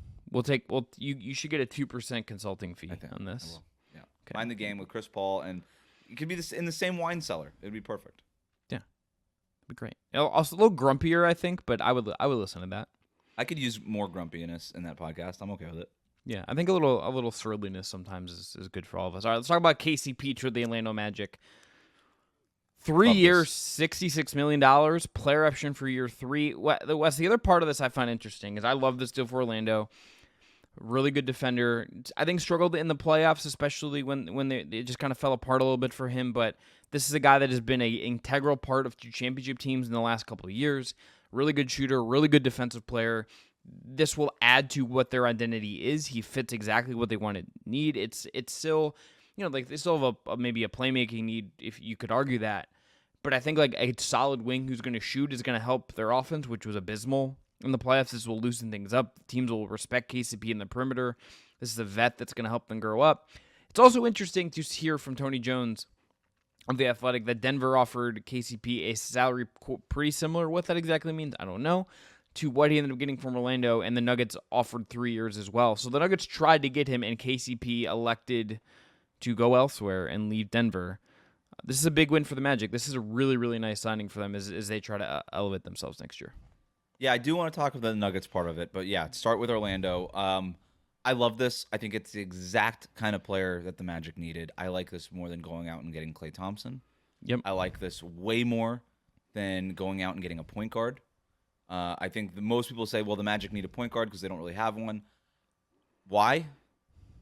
You should get a 2% consulting fee on this. Yeah. Okay. Mind the Game with Chris Paul, and it could be in the same wine cellar. It'd be perfect. Yeah. It'd be great. Also a little grumpier, I think, but I would listen to that. I could use more grumpiness in that podcast. I'm okay with it. Yeah, I think a little surliness sometimes is good for all of us. All right, let's talk about KCP to the Orlando Magic. 3 years, $66 million, player option for year 3. The other part of this I find interesting is I love this deal for Orlando. Really good defender. I think struggled in the playoffs, especially when they just kind of fell apart a little bit for him. But this is a guy that has been an integral part of 2 championship teams in the last couple of years. Really good shooter, really good defensive player. This will add to what their identity is. He fits exactly what they want to need. It's still, like they still have maybe a playmaking need, if you could argue that. But I think like a solid wing who's going to shoot is going to help their offense, which was abysmal in the playoffs. This will loosen things up. Teams will respect KCP in the perimeter. This is a vet that's going to help them grow up. It's also interesting to hear from Tony Jones of The Athletic that Denver offered KCP a salary pretty similar. What that exactly means, I don't know, to what he ended up getting from Orlando, and the Nuggets offered 3 years as well. So the Nuggets tried to get him, and KCP elected to go elsewhere and leave Denver. This is a big win for the Magic. This is a really, really nice signing for them as they try to elevate themselves next year. Yeah, I do want to talk about the Nuggets part of it, but yeah, start with Orlando. I love this. I think it's the exact kind of player that the Magic needed. I like this more than going out and getting Klay Thompson. Yep. I like this way more than going out and getting a point guard. I think most people say, well, the Magic need a point guard because they don't really have one. Why?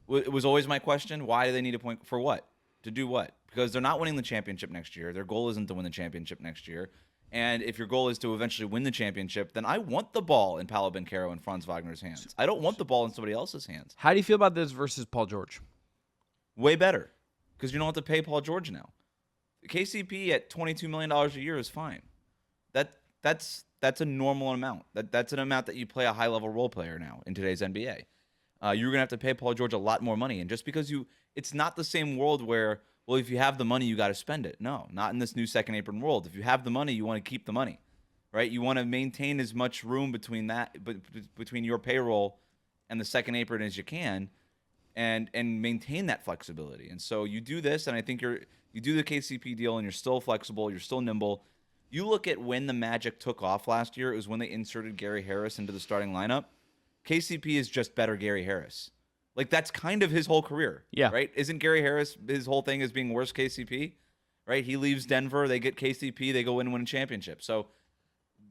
It was always my question. Why do they need a point? For what? To do what? Because they're not winning the championship next year. Their goal isn't to win the championship next year. And if your goal is to eventually win the championship, then I want the ball in Paolo Banchero and Franz Wagner's hands. I don't want the ball in somebody else's hands. How do you feel about this versus Paul George? Way better, because you don't have to pay Paul George now. KCP at $22 million a year is fine. That's a normal amount. That's an amount that you play a high-level role player now in today's NBA. You're going to have to pay Paul George a lot more money. And just because it's not the same world where, well, if you have the money, you got to spend it. No, not in this new second apron world. If you have the money, you want to keep the money, right? You want to maintain as much room between your payroll and the second apron as you can, and maintain that flexibility. And so you do this, and I think you do the KCP deal, and you're still flexible, you're still nimble. You look at when the Magic took off last year, it was when they inserted Gary Harris into the starting lineup. KCP is just better Gary Harris. Like, that's kind of his whole career. Yeah. Right? Isn't Gary Harris, his whole thing is being worse KCP? Right? He leaves Denver, they get KCP, they go in and win a championship. So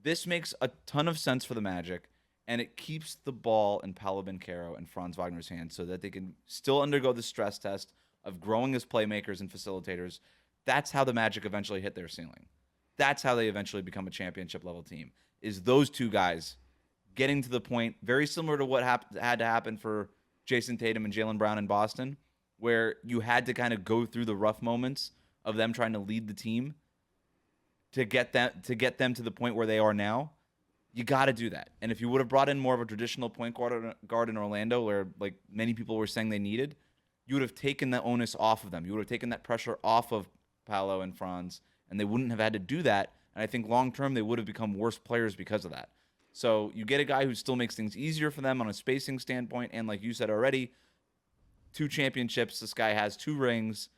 this makes a ton of sense for the Magic, and it keeps the ball in Paolo Banchero and Franz Wagner's hands so that they can still undergo the stress test of growing as playmakers and facilitators. That's how the Magic eventually hit their ceiling. That's how they eventually become a championship-level team, is those two guys getting to the point, very similar to what had to happen for Jason Tatum and Jaylen Brown in Boston, where you had to kind of go through the rough moments of them trying to lead the team to get them to the point where they are now. You got to do that. And if you would have brought in more of a traditional point guard in Orlando, where like many people were saying they needed, you would have taken the onus off of them. You would have taken that pressure off of Paolo and Franz, and they wouldn't have had to do that. And I think long term they would have become worse players because of that. So you get a guy who still makes things easier for them on a spacing standpoint, and like you said already, 2 championships. This guy has 2 rings.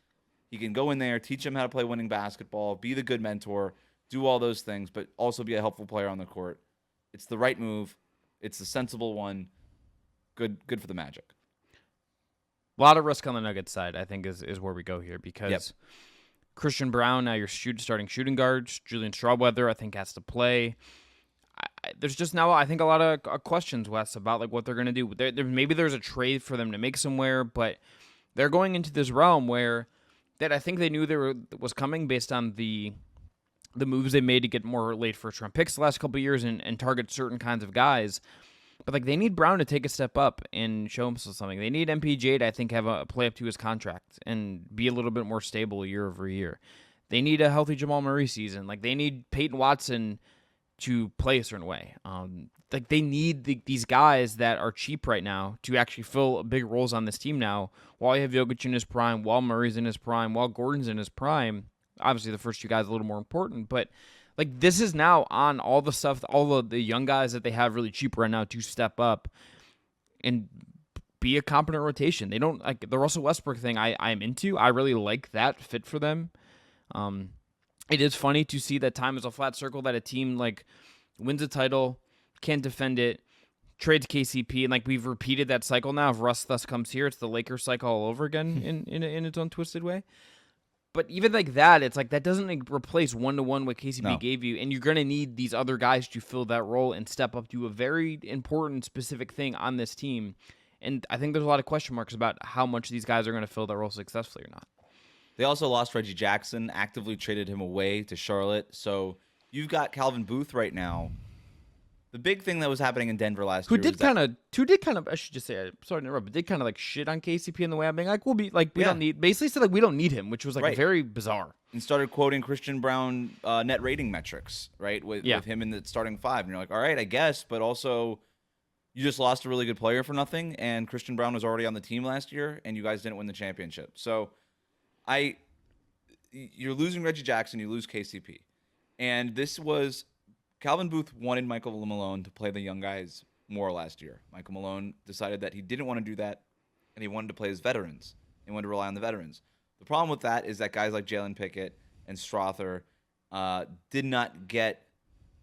He can go in there, teach them how to play winning basketball, be the good mentor, do all those things, but also be a helpful player on the court. It's the right move. It's the sensible one. Good for the Magic. A lot of risk on the Nuggets side, I think, is where we go here, because Yep. Christian Brown, now you're starting shooting guards. Julian Strawweather, I think, has to play. There's just now, I think, a lot of questions, Wes, about like what they're going to do. Maybe there's a trade for them to make somewhere, but they're going into this realm where that I think they knew was coming based on the moves they made to get more late first-round picks the last couple of years and target certain kinds of guys. But like they need Brown to take a step up and show himself something. They need MPJ to, I think, have a play up to his contract and be a little bit more stable year over year. They need a healthy Jamal Murray season. Like they need Peyton Watson to play a certain way. Like they need these guys that are cheap right now to actually fill big roles on this team now. While you have Jokic in his prime, while Murray's in his prime, while Gordon's in his prime. Obviously, the first 2 guys are a little more important, but like this is now on all the stuff, all of the young guys that they have really cheap right now to step up and be a competent rotation. They don't like the Russell Westbrook thing. I'm into. I really like that fit for them. It is funny to see that time is a flat circle, that a team like wins a title, can't defend it, trades KCP, and like we've repeated that cycle now. If Russ thus comes here, it's the Lakers cycle all over again in its own twisted way. But even like that, it's like that doesn't like replace one-to-one what KCP gave you, and you're going to need these other guys to fill that role and step up to a very important specific thing on this team. And I think there's a lot of question marks about how much these guys are going to fill that role successfully or not. They also lost Reggie Jackson, actively traded him away to Charlotte. So you've got Calvin Booth right now. The big thing that was happening in Denver last year, who did kind of, I should just say, sorry to interrupt, but did kind of like shit on KCP in the way of being like, we don't need, basically said like we don't need him, which was like very bizarre. And started quoting Christian Brown net rating metrics, right, with him in the starting 5. And you're like, all right, I guess, but also you just lost a really good player for nothing, and Christian Brown was already on the team last year, and you guys didn't win the championship. So you're losing Reggie Jackson, you lose KCP. And this was, Calvin Booth wanted Michael Malone to play the young guys more last year. Michael Malone decided that he didn't want to do that, and he wanted to play his veterans. and when to rely on the veterans. The problem with that is that guys like Jalen Pickett and Strother did not get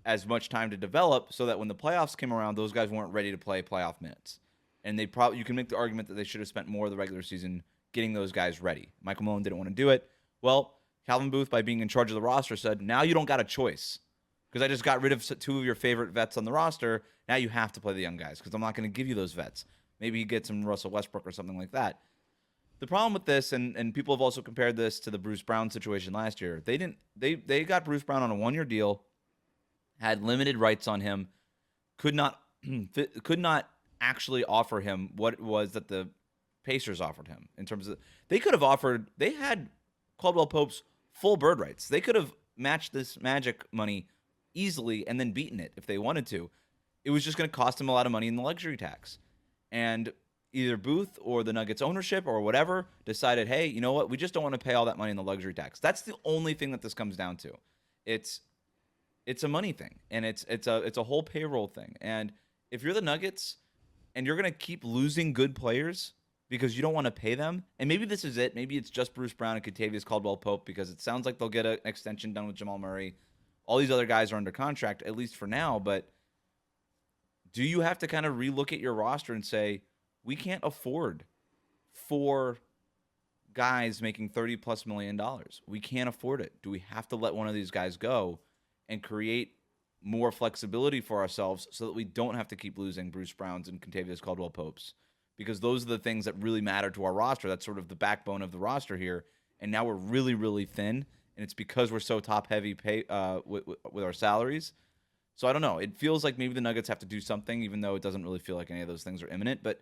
as much time to develop, so that when the playoffs came around, those guys weren't ready to play playoff minutes. And you can make the argument that they should have spent more of the regular season getting those guys ready. Michael Malone didn't want to do it. Well, Calvin Booth, by being in charge of the roster, said, now you don't got a choice. Because I just got rid of 2 of your favorite vets on the roster. Now you have to play the young guys because I'm not going to give you those vets. Maybe you get some Russell Westbrook or something like that. The problem with this, and people have also compared this to the Bruce Brown situation last year. They got Bruce Brown on a 1-year deal, had limited rights on him, could not actually offer him what it was that the Pacers offered him in terms of they had Caldwell-Pope's full bird rights. They could have matched this Magic money easily and then beaten it if they wanted to. It was just going to cost him a lot of money in the luxury tax. And either Booth or the Nuggets ownership or whatever decided, hey, you know what? We just don't want to pay all that money in the luxury tax. That's the only thing that this comes down to. It's a money thing, and it's a whole payroll thing. And if you're the Nuggets and you're going to keep losing good players because you don't want to pay them, and maybe this is it. Maybe it's just Bruce Brown and Kentacious Caldwell-Pope because it sounds like they'll get an extension done with Jamal Murray. All these other guys are under contract, at least for now, but do you have to kind of relook at your roster and say, we can't afford 4 guys making $30+ million. We can't afford it. Do we have to let one of these guys go and create more flexibility for ourselves so that we don't have to keep losing Bruce Browns and Kentacious Caldwell-Popes? Because those are the things that really matter to our roster. That's sort of the backbone of the roster here. And now we're really, really thin, and it's because we're so top-heavy with our salaries. So I don't know. It feels like maybe the Nuggets have to do something, even though it doesn't really feel like any of those things are imminent. But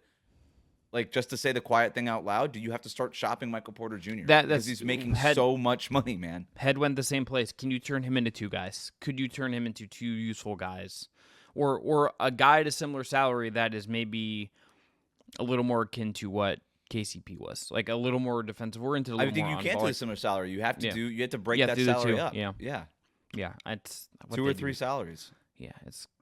like, just to say the quiet thing out loud, do you have to start shopping Michael Porter Jr.? Because he's making so much money, man. Head went the same place. Can you turn him into 2 guys? Could you turn him into 2 useful guys? Or a guy at a similar salary that is maybe a little more akin to what KCP was, like a little more defensive oriented. I think you can't do a similar salary. You have to you have to break that salary up. Yeah. It's 2 or 3 salaries. Yeah,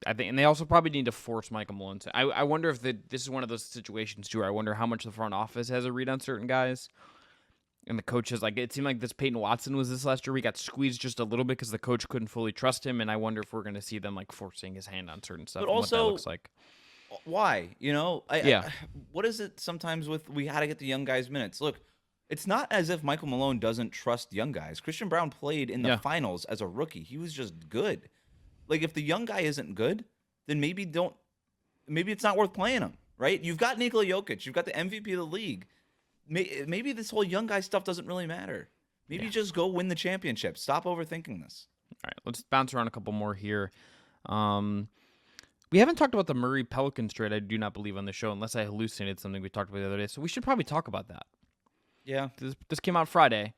I think, and they also probably need to force Michael Malone. I wonder if this is one of those situations too. Where I wonder how much the front office has a read on certain guys, and the coaches. Like, it seemed like this Peyton Watson was this last year. We got squeezed just a little bit because the coach couldn't fully trust him, and I wonder if we're going to see them like forcing his hand on certain stuff. But also, what that looks like. Why? What is it sometimes with we had to get the young guys minutes? Look, it's not as if Michael Malone doesn't trust young guys. Christian Brown played in the finals as a rookie. He was just good. Like, if the young guy isn't good, then maybe it's not worth playing him, right? You've got Nikola Jokic. You've got the MVP of the league. Maybe this whole young guy stuff doesn't really matter. Maybe just go win the championship. Stop overthinking this. All right, let's bounce around a couple more here. We haven't talked about the Murray-Pelicans trade, I do not believe, on the show, unless I hallucinated something we talked about the other day. So we should probably talk about that. Yeah. This came out Friday.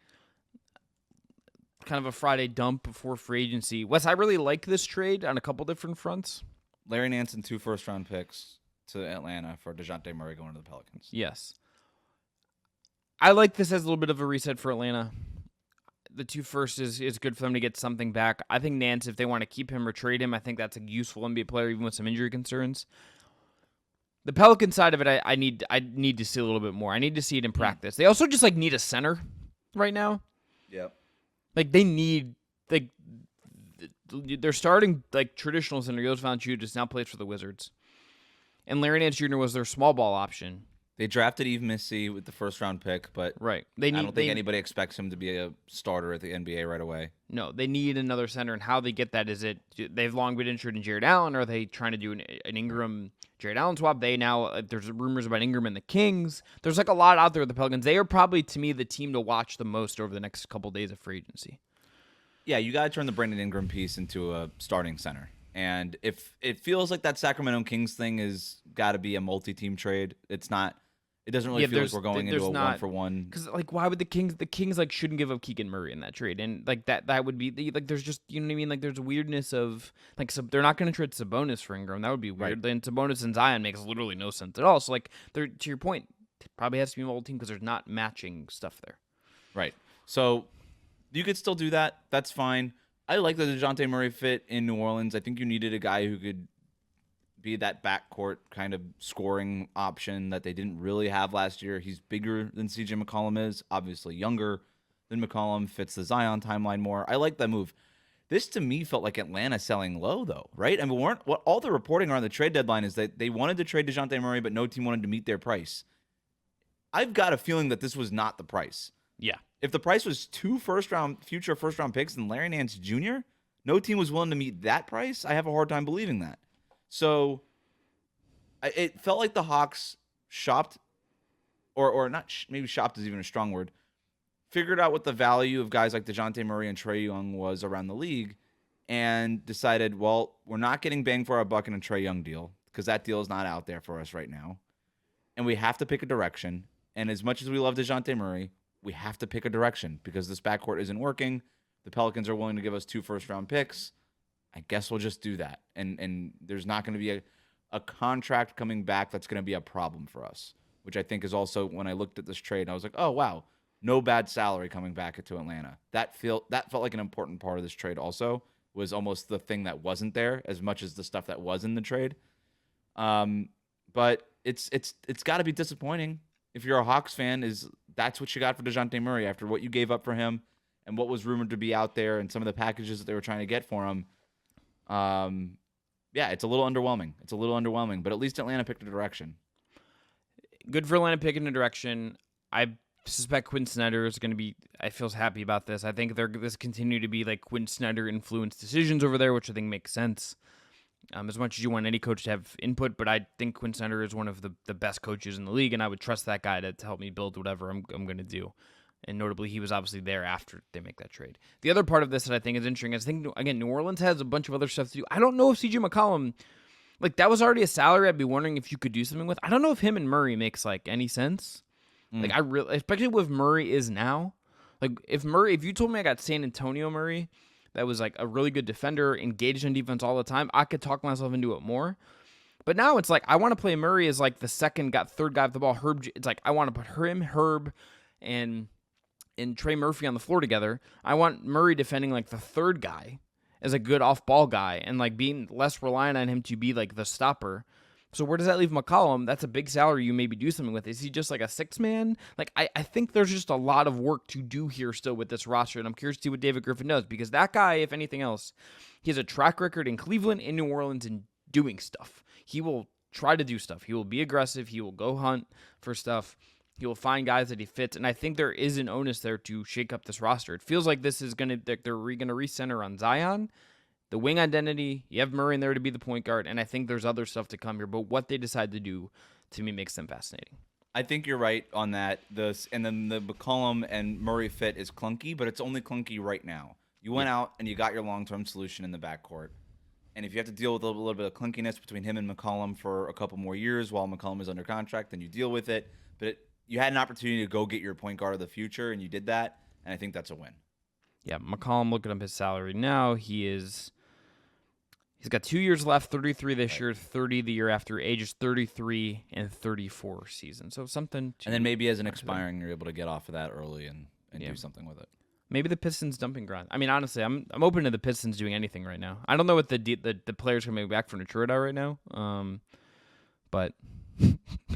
Kind of a Friday dump before free agency. Wes, I really like this trade on a couple different fronts. Larry Nance and 2 first-round picks to Atlanta for DeJounte Murray going to the Pelicans. Yes. I like this as a little bit of a reset for Atlanta. The 2 first is good for them to get something back. I think Nance, if they want to keep him or trade him, I think that's a useful NBA player, even with some injury concerns. The Pelican side of it, I need to see a little bit more. I need to see it in practice. They also just need a center right now. Yep. They need they're starting traditional center. Jonas Valanciunas now plays for the Wizards, and Larry Nance Jr. was their small ball option. They drafted Yves Missy with the first-round pick, but right. I don't think anybody expects him to be a starter at the NBA right away. No, they need another center, and how they get that is they've long been interested in Jared Allen, or are they trying to do an Ingram Jared Allen swap? They now there's rumors about Ingram and the Kings. There's a lot out there with the Pelicans. They are probably, to me, the team to watch the most over the next couple of days of free agency. Yeah, you got to turn the Brandon Ingram piece into a starting center. And if it feels like that Sacramento Kings thing is got to be a multi-team trade, it's not. It doesn't really feel like we're going into a one-for-one. Because why would the Kings shouldn't give up Keegan Murray in that trade, and that would be there's just, you know what I mean, there's a weirdness of they're not going to trade Sabonis for Ingram. That would be weird. Then Sabonis and Zion makes literally no sense at all. So to your point, it probably has to be a multi team because there's not matching stuff there. Right. So you could still do that. That's fine. I like the DeJounte Murray fit in New Orleans. I think you needed a guy who could be that backcourt kind of scoring option that they didn't really have last year. He's bigger than CJ McCollum is, obviously younger than McCollum, fits the Zion timeline more. I like that move. This to me felt like Atlanta selling low, though, right? I mean, what all the reporting around the trade deadline is that they wanted to trade DeJounte Murray, but no team wanted to meet their price. I've got a feeling that this was not the price. Yeah. If the price was 2 future first round picks and Larry Nance Jr., no team was willing to meet that price. I have a hard time believing that. So it felt like the Hawks shopped, or not, maybe shopped is even a strong word, figured out what the value of guys like DeJounte Murray and Trae Young was around the league and decided, well, we're not getting bang for our buck in a Trae Young deal because that deal is not out there for us right now. And we have to pick a direction. And as much as we love DeJounte Murray, we have to pick a direction because this backcourt isn't working. The Pelicans are willing to give us 2 first-round picks. I guess we'll just do that. And there's not going to be a contract coming back that's going to be a problem for us, which I think is also, when I looked at this trade, I was like, oh, wow, no bad salary coming back to Atlanta. That felt like an important part of this trade also, was almost the thing that wasn't there as much as the stuff that was in the trade. But it's got to be disappointing if you're a Hawks fan, that's what you got for DeJounte Murray after what you gave up for him and what was rumored to be out there and some of the packages that they were trying to get for him. Yeah, it's a little underwhelming. But at least Atlanta picked a direction. Good for Atlanta picking a direction. I suspect Quinn Snyder is going to be, I feel happy about this. I think this continue to be like Quinn Snyder influenced decisions over there, which I think makes sense. As much as you want any coach to have input, but I think Quinn Snyder is one of the best coaches in the league, and I would trust that guy to help me build whatever I'm going to do. And notably, he was obviously there after they make that trade. The other part of this that I think is interesting is, I think, again, New Orleans has a bunch of other stuff to do. I don't know if CJ McCollum, like, that was already a salary I'd be wondering if you could do something with. I don't know if him and Murray makes, like, any sense. Like, I really, especially with Murray is now. Like, if you told me I got San Antonio Murray, that was like a really good defender, engaged in defense all the time, I could talk myself into it more. But now it's like, I want to play Murray as like the third guy off the ball. It's like, I want to put Herb, and Trey Murphy on the floor together. I want Murray defending like the third guy as a good off-ball guy and like being less reliant on him to be like the stopper. So where does that leave McCollum? That's a big salary you maybe do something with. Is he just like a 6-man? Like, I think there's just a lot of work to do here still with this roster, and I'm curious to see what David Griffin does, because that guy, if anything else, he has a track record in Cleveland, in New Orleans, in doing stuff. He will try to do stuff. He will be aggressive. He will go hunt for stuff. He will find guys that he fits, and I think there is an onus there to shake up this roster. It feels like this is they're going to recenter on Zion, the wing identity. You have Murray in there to be the point guard, and I think there's other stuff to come here. But what they decide to do, to me, makes them fascinating. I think you're right on that. And then the McCollum and Murray fit is clunky, but it's only clunky right now. You went out and you got your long-term solution in the backcourt. And if you have to deal with a little bit of clunkiness between him and McCollum for a couple more years while McCollum is under contract, then you deal with it. But you had an opportunity to go get your point guard of the future, and you did that, and I think that's a win. Yeah, McCollum, looking up his salary now, he's got 2 years left, 33 this year, 30 the year after, ages 33 and 34 season. So something to... And then maybe as an expiring, you're able to get off of that early and do something with it. Maybe the Pistons dumping ground. I mean, honestly, I'm open to the Pistons doing anything right now. I don't know what the players coming back from Detroit are right now, but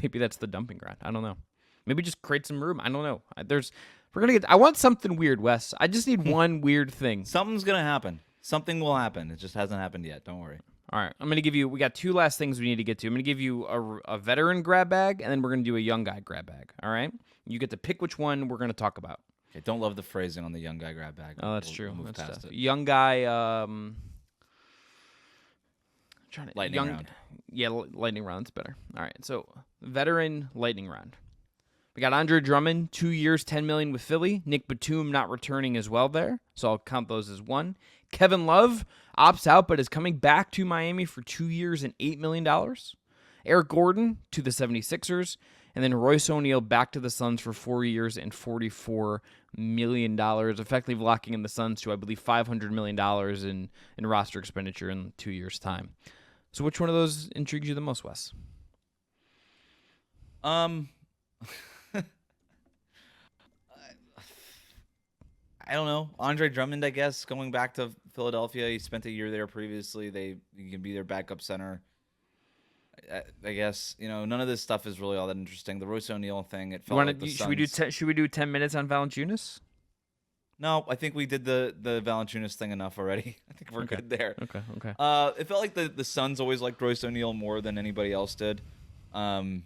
maybe that's the dumping ground. I don't know. Maybe just create some room. I don't know. I want something weird, Wes. I just need one weird thing. Something's gonna happen. Something will happen. It just hasn't happened yet. Don't worry. All right. I'm going to give you, we got 2 last things we need to get to. I'm going to give you a veteran grab bag, and then we're going to do a young guy grab bag. All right? You get to pick which one we're going to talk about. Okay, don't love the phrasing on the young guy grab bag. Oh, that's true. We'll move that's past tough. it. Young guy, Lightning round. Yeah, lightning round's better. All right. So, veteran lightning round. We got Andre Drummond, 2 years, $10 million with Philly. Nick Batum not returning as well there, so I'll count those as one. Kevin Love opts out but is coming back to Miami for 2 years and $8 million. Eric Gordon to the 76ers. And then Royce O'Neal back to the Suns for 4 years and $44 million, effectively locking in the Suns to, I believe, $500 million in roster expenditure in 2 years' time. So which one of those intrigues you the most, Wes? I don't know. Andre Drummond, I guess, going back to Philadelphia. He spent a year there previously. He can be their backup center. I guess none of this stuff is really all that interesting. The Royce O'Neal thing, it You felt want like the to? Should we do 10 minutes on Valanciunas? No, I think we did the Valanciunas thing enough already. I think we're good there. Okay. It felt like the Suns always liked Royce O'Neal more than anybody else did. So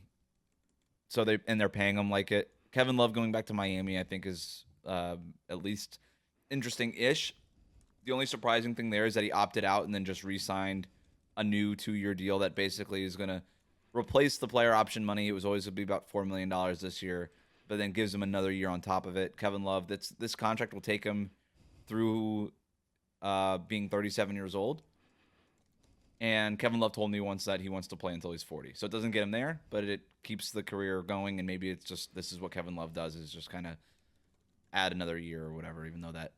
they're paying him like it. Kevin Love going back to Miami, I think is at least interesting-ish. The only surprising thing there is that he opted out and then just re-signed a new 2-year deal that basically is going to replace the player option money. It was always going to be about $4 million this year, but then gives him another year on top of it. Kevin Love, this contract will take him through being 37 years old. And Kevin Love told me once that he wants to play until he's 40. So it doesn't get him there, but it keeps the career going. And maybe it's just this is what Kevin Love does, is just kind of add another year or whatever, even though that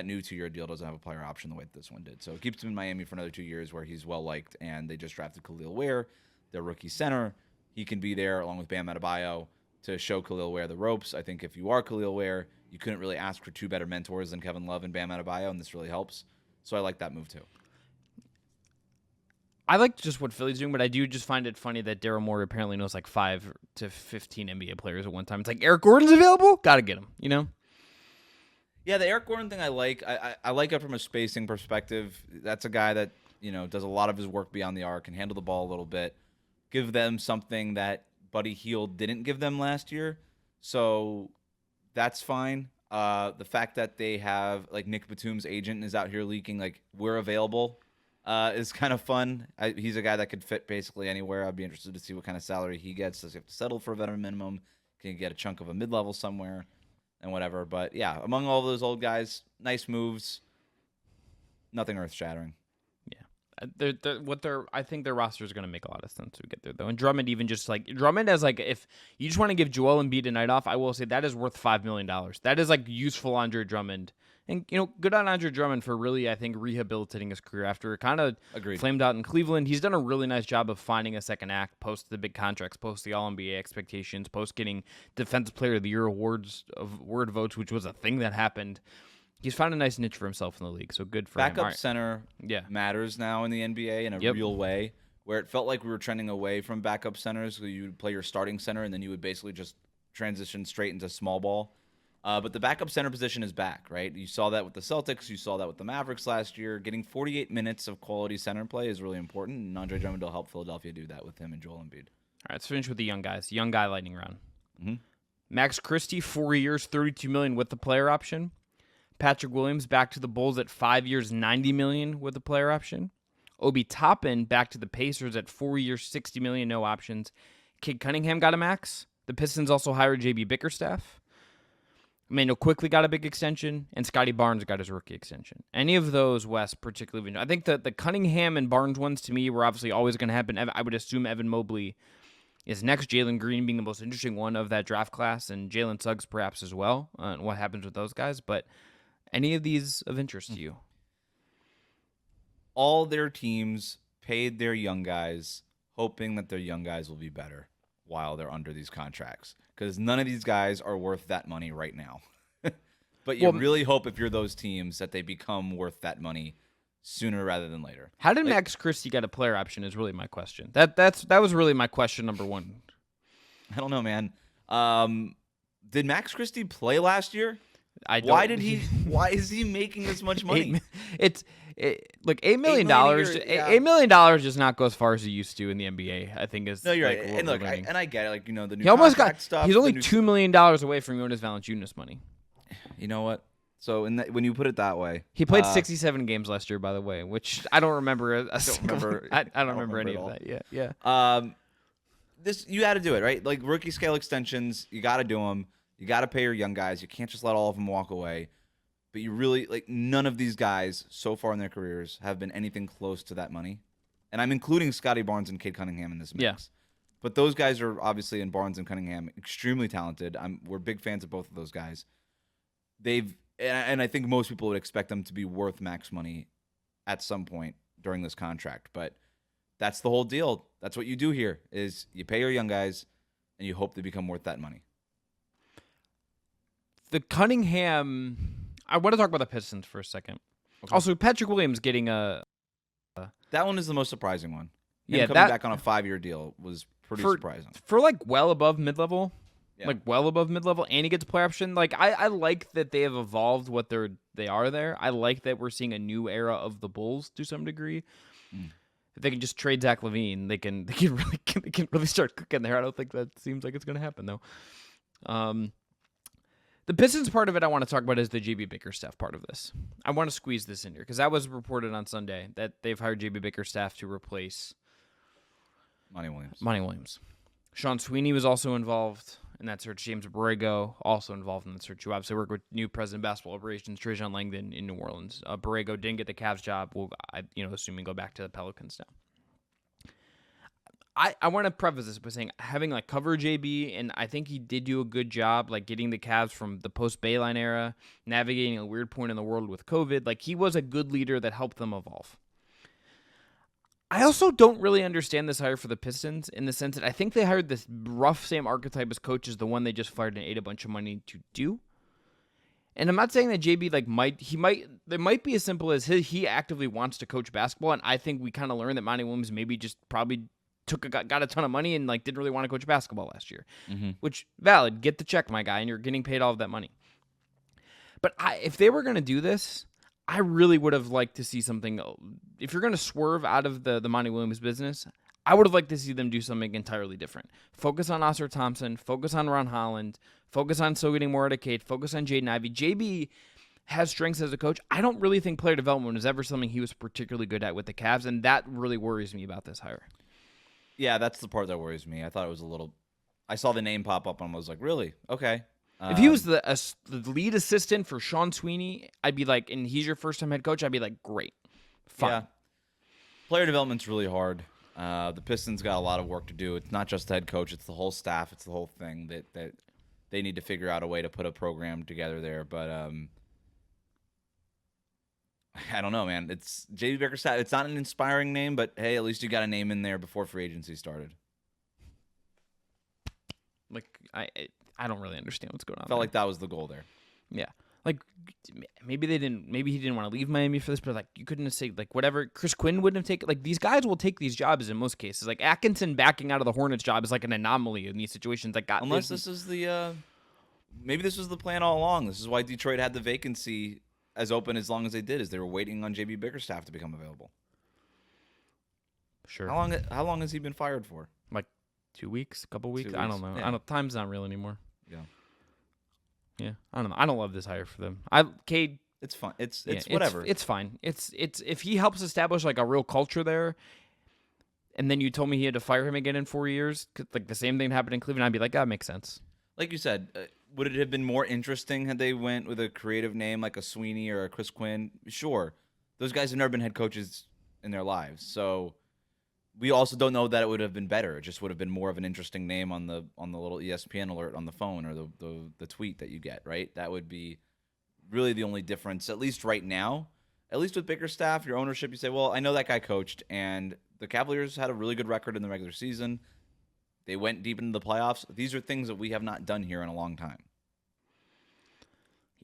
new 2-year deal doesn't have a player option the way that this one did. So it keeps him in Miami for another 2 years where he's well-liked. And they just drafted Khalil Ware, their rookie center. He can be there along with Bam Adebayo to show Khalil Ware the ropes. I think if you are Khalil Ware, you couldn't really ask for 2 better mentors than Kevin Love and Bam Adebayo, and this really helps. So I like that move too. I like just what Philly's doing, but I do just find it funny that Daryl Morey apparently knows like 5 to 15 NBA players at one time. It's like, Eric Gordon's available? Got to get him, Yeah, the Eric Gordon thing I like. I like it from a spacing perspective. That's a guy that, does a lot of his work beyond the arc, can handle the ball a little bit. Give them something that Buddy Hield didn't give them last year. So that's fine. The fact that they have, like, Nick Batum's agent is out here leaking, like, we're available is kind of fun. He's a guy that could fit basically anywhere. I'd be interested to see what kind of salary he gets. Does he have to settle for a veteran minimum? Can he get a chunk of a mid-level somewhere and whatever? But, yeah, among all those old guys, nice moves. Nothing earth-shattering. I think their roster is going to make a lot of sense to get there, though. And Drummond, even just like Drummond, as like if you just want to give Joel Embiid a night off, I will say that is worth $5 million. That is like useful Andre Drummond, and good on Andre Drummond for really, I think, rehabilitating his career after it kind of flamed out in Cleveland. He's done a really nice job of finding a second act post the big contracts, post the All NBA expectations, post getting Defensive Player of the Year award votes, which was a thing that happened. He's found a nice niche for himself in the league, so good for him. Backup center matters now in the NBA in a real way, where it felt like we were trending away from backup centers. So you would play your starting center, and then you would basically just transition straight into small ball. But the backup center position is back, right? You saw that with the Celtics. You saw that with the Mavericks last year. Getting 48 minutes of quality center play is really important, and Andre Drummond will help Philadelphia do that with him and Joel Embiid. All right, let's finish with the young guys. Young guy lightning round. Mm-hmm. Max Christie, 4 years, $32 million with the player option. Patrick Williams back to the Bulls at 5 years, $90 million with the player option. Obi Toppin back to the Pacers at 4 years, $60 million, no options. Cade Cunningham got a max. The Pistons also hired J.B. Bickerstaff. Emmanuel Quickly got a big extension, and Scotty Barnes got his rookie extension. Any of those, Wes, particularly, I think that the Cunningham and Barnes ones, to me, were obviously always going to happen. I would assume Evan Mobley is next, Jalen Green being the most interesting one of that draft class, and Jalen Suggs perhaps as well, and what happens with those guys. But any of these of interest to you? All their teams paid their young guys, hoping that their young guys will be better while they're under these contracts. Because none of these guys are worth that money right now. But you really hope if you're those teams that they become worth that money sooner rather than later. How did Max Christie get a player option is really my question. That was really my question number one. I don't know, man. Did Max Christie play last year? Why is he making this much money? Look, $8 million. $8 million does not go as far as he used to in the NBA. I think is no, you're like, right. And look, I get it. Like the new he almost got stuff. He's only $2 million away from Jonas Valanciunas money. You know what? So when you put it that way, he played 67 games last year, by the way, which I don't remember. I don't remember any of that. Yeah. This you got to do it right. Like rookie scale extensions, you got to do them. You got to pay your young guys. You can't just let all of them walk away. But you really, none of these guys so far in their careers have been anything close to that money. And I'm including Scotty Barnes and Cade Cunningham in this mix. Yeah. But those guys are obviously, in Barnes and Cunningham, extremely talented. We're big fans of both of those guys. And I think most people would expect them to be worth max money at some point during this contract. But that's the whole deal. That's what you do here, is you pay your young guys, and you hope they become worth that money. The Cunningham, I want to talk about the Pistons for a second. Okay. Also, Patrick Williams getting that one is the most surprising one. Him coming back on a 5-year deal was pretty surprising. For like well above mid-level. Yeah. Like well above mid-level, and he gets a player option. Like I like that they have evolved what they are there. I like that we're seeing a new era of the Bulls to some degree. If they can just trade Zach LaVine, they can really start cooking there. I don't think that seems like it's going to happen though. The Pistons part of it I want to talk about is the JB Bickerstaff part of this. I want to squeeze this in here because that was reported on Sunday that they've hired JB Bickerstaff to replace Monty Williams. Sean Sweeney was also involved in that search. James Borrego also involved in the search. You obviously work with new president of basketball operations, Trajan Langdon in New Orleans. Borrego didn't get the Cavs job. Will assuming go back to the Pelicans now. I want to preface this by saying having like cover JB, and I think he did do a good job like getting the Cavs from the post Bayline era, navigating a weird point in the world with COVID. Like he was a good leader that helped them evolve. I also don't really understand this hire for the Pistons in the sense that I think they hired this rough same archetype as coach as the one they just fired and ate a bunch of money to do. And I'm not saying that JB there might be as simple as he actively wants to coach basketball, and I think we kind of learned that Monty Williams maybe just probably got a ton of money and like didn't really want to coach basketball last year, which valid. Get the check, my guy, and you're getting paid all of that money. But if they were going to do this, I really would have liked to see something. If you're going to swerve out of the Monty Williams business, I would have liked to see them do something entirely different. Focus on Oscar Thompson. Focus on Ron Holland. Focus on still getting more out of Cade. Focus on Jaden Ivey. JB has strengths as a coach. I don't really think player development was ever something he was particularly good at with the Cavs, and that really worries me about this hire. Yeah, that's the part that worries me. I thought it was a little. I saw the name pop up and I was like, really? Okay. If he was the lead assistant for Sean Sweeney, I'd be like, and he's your first time head coach, I'd be like, great. Fine. Yeah. Player development's really hard. The Pistons got a lot of work to do. It's not just the head coach, it's the whole staff, it's the whole thing that they need to figure out a way to put a program together there. But I don't know, man. It's JB Bickerstaff. It's not an inspiring name, but hey, at least you got a name in there before free agency started. Like I don't really understand what's going on. Felt like that was the goal there. Yeah. Like maybe he didn't want to leave Miami for this, but like you couldn't have said like whatever. Chris Quinn wouldn't have taken, like these guys will take these jobs in most cases. Like Atkinson backing out of the Hornets job is like an anomaly in these situations. Like unless this is maybe this was the plan all along. This is why Detroit had the vacancy as open as long as they did, is they were waiting on JB Bickerstaff to become available. Sure. How long has he been fired for? Like 2 weeks, a couple weeks. 2 I weeks. don't know. Yeah. Time's not real anymore. Yeah. Yeah. I don't know. I don't love this hire for them. Cade. It's fine. It's whatever. It's fine. It's if he helps establish like a real culture there, and then you told me he had to fire him again in 4 years, like the same thing happened in Cleveland, I'd be like, that makes sense. Like you said, would it have been more interesting had they went with a creative name like a Sweeney or a Chris Quinn? Sure. Those guys have never been head coaches in their lives. So we also don't know that it would have been better. It just would have been more of an interesting name on the little ESPN alert on the phone or the tweet that you get, right? That would be really the only difference, at least right now. At least with Bickerstaff, your ownership, you say, well, I know that guy coached, and the Cavaliers had a really good record in the regular season. They went deep into the playoffs. These are things that we have not done here in a long time.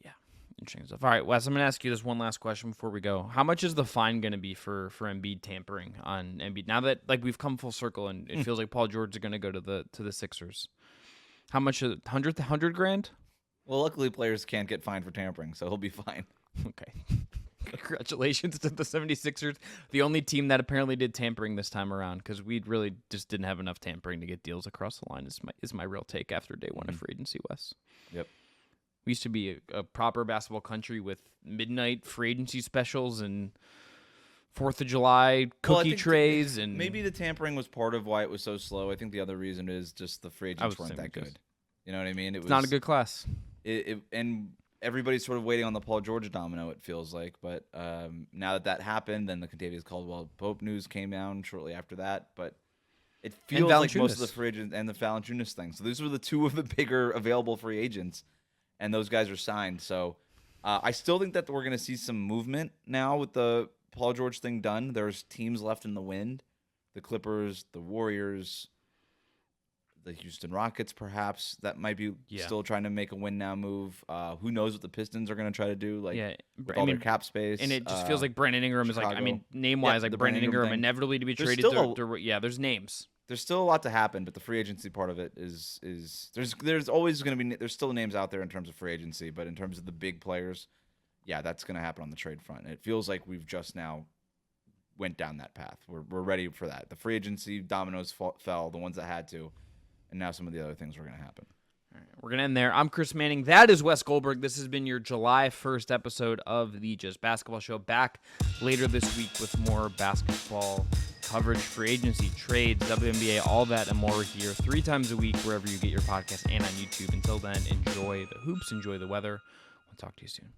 Yeah, interesting stuff. All right, Wes, I'm going to ask you this one last question before we go. How much is the fine going to be for Embiid tampering on Embiid? Now that like we've come full circle and it feels like Paul George is going to go to the Sixers. How much is it? 100 grand? Well, luckily players can't get fined for tampering, so he'll be fine. Okay. Congratulations to the 76ers, the only team that apparently did tampering this time around, because we really just didn't have enough tampering to get deals across the line is my real take after day one of free agency, Wes. Yep. We used to be a proper basketball country with midnight free agency specials and 4th of July cookie trays. And maybe the tampering was part of why it was so slow. I think the other reason is just the free agents weren't that good. You know what I mean? It's not a good class. And everybody's sort of waiting on the Paul George domino, it feels like. But now that happened, then the Kentacious Caldwell-Pope news came down shortly after that. But it feels like most of the free agents and the Valanciunas thing. So these were the two of the bigger available free agents, and those guys are signed. So I still think that we're going to see some movement now with the Paul George thing done. There's teams left in the wind. The Clippers, the Warriors, the Houston Rockets, perhaps that might be Yeah. still trying to make a win now move. Who knows what the Pistons are going to try to do? Like with I all mean, their cap space, and it just feels like Brandon Ingram is like, I mean, Chicago. name wise, Yeah, like the Brandon Brandon Ingram Ingram thing. inevitably to be There's traded. still There's names. There's still a lot to happen, but the free agency part of it is there's always going to be there's still names out there in terms of free agency, but in terms of the big players, yeah, that's going to happen on the trade front. It feels like we've just now went down that path. We're ready for that. The free agency dominoes fell, the ones that had to, and now some of the other things are going to happen. All right, we're going to end there. I'm Chris Manning. That is Wes Goldberg. This has been your July 1st episode of the Just Basketball Show. Back later this week with more basketball coverage, free agency, trades, WNBA, all that and more here 3 times a week wherever you get your podcast and on YouTube. Until then, enjoy the hoops, enjoy the weather. We'll talk to you soon.